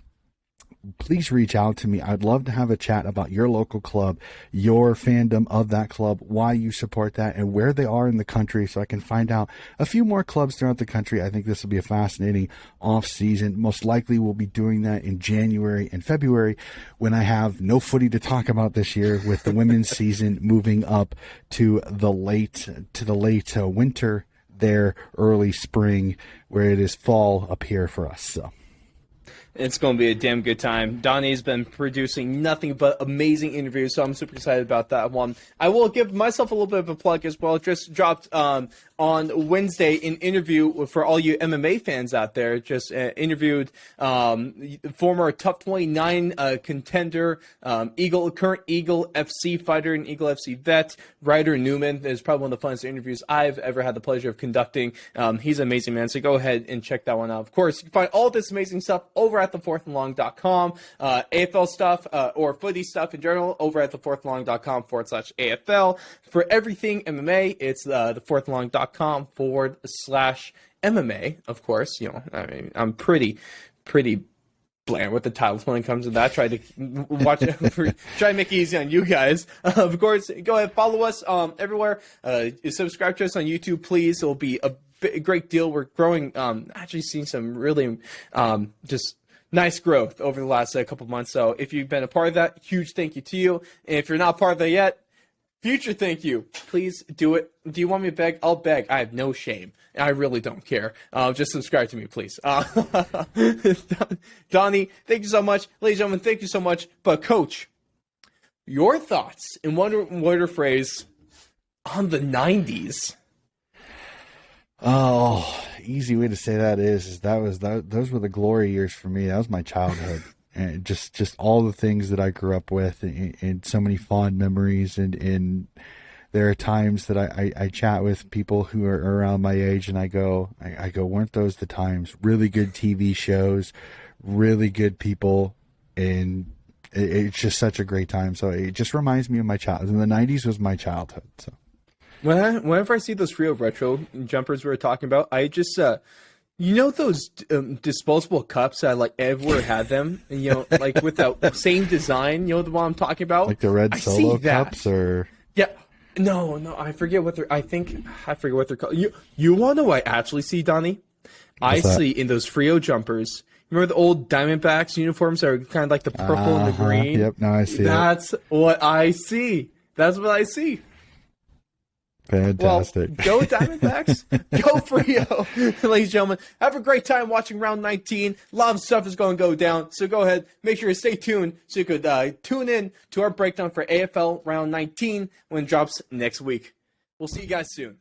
please reach out to me. I'd love to have a chat about your local club, your fandom of that club, why you support that, and where they are in the country, so I can find out a few more clubs throughout the country. I think this will be a fascinating off season. Most likely we'll be doing that in January and February when I have no footy to talk about this year, with the women's season moving up to the late winter there, early spring, where it is fall up here for us. So it's going to be a damn good time. Donnie's been producing nothing but amazing interviews, so I'm super excited about that one. I will give myself a little bit of a plug as well. Just dropped on Wednesday an interview for all you MMA fans out there. Just interviewed former Tough 29 contender, current Eagle FC fighter and Eagle FC vet, Ryder Newman. Is probably one of the funnest interviews I've ever had the pleasure of conducting. He's an amazing man, so go ahead and check that one out. Of course, you can find all this amazing stuff over at thefourthandlong.com. AFL stuff or footy stuff in general over at thefourthandlong.com/AFL. For everything MMA, it's thefourthandlong.com/MMA. Of course, I mean, I'm pretty bland with the titles when it comes to that. Try to watch it, try to make it easy on you guys. Of course, go ahead, follow us everywhere. Subscribe to us on YouTube, please. It'll be a great deal. We're growing, actually seeing some really just nice growth over the last couple of months. So if you've been a part of that, huge thank you to you. And if you're not part of that yet, future thank you. Please do it. Do you want me to beg? I'll beg. I have no shame. I really don't care. Just subscribe to me, please. Donnie, thank you so much. Ladies and gentlemen, thank you so much. But Coach, your thoughts in one word or phrase on the 90s? Oh, easy way to say that is those were the glory years for me. That was my childhood, and just all the things that I grew up with, and so many fond memories. And there are times that I chat with people who are around my age, and I go, weren't those the times? Really good TV shows, really good people, and it's just such a great time. So it just reminds me of my childhood. And the 90s was my childhood. So whenever I see those real retro jumpers we were talking about, I just those disposable cups, I like everywhere had them, and, like with the same design, the one I'm talking about, like the red Solo cups, or no, I forget what I forget what they're called. You want to know what I actually see, Donnie? I see in those Frio jumpers. Remember the old Diamondbacks uniforms that are kind of like the purple and the green? Yep, now I see. That's what I see. That's what I see. Fantastic. Well, go Diamondbacks. Go Frio. Ladies and gentlemen, have a great time watching round 19. A lot of stuff is going to go down. So go ahead, make sure to stay tuned so you could tune in to our breakdown for AFL round 19 when it drops next week. We'll see you guys soon.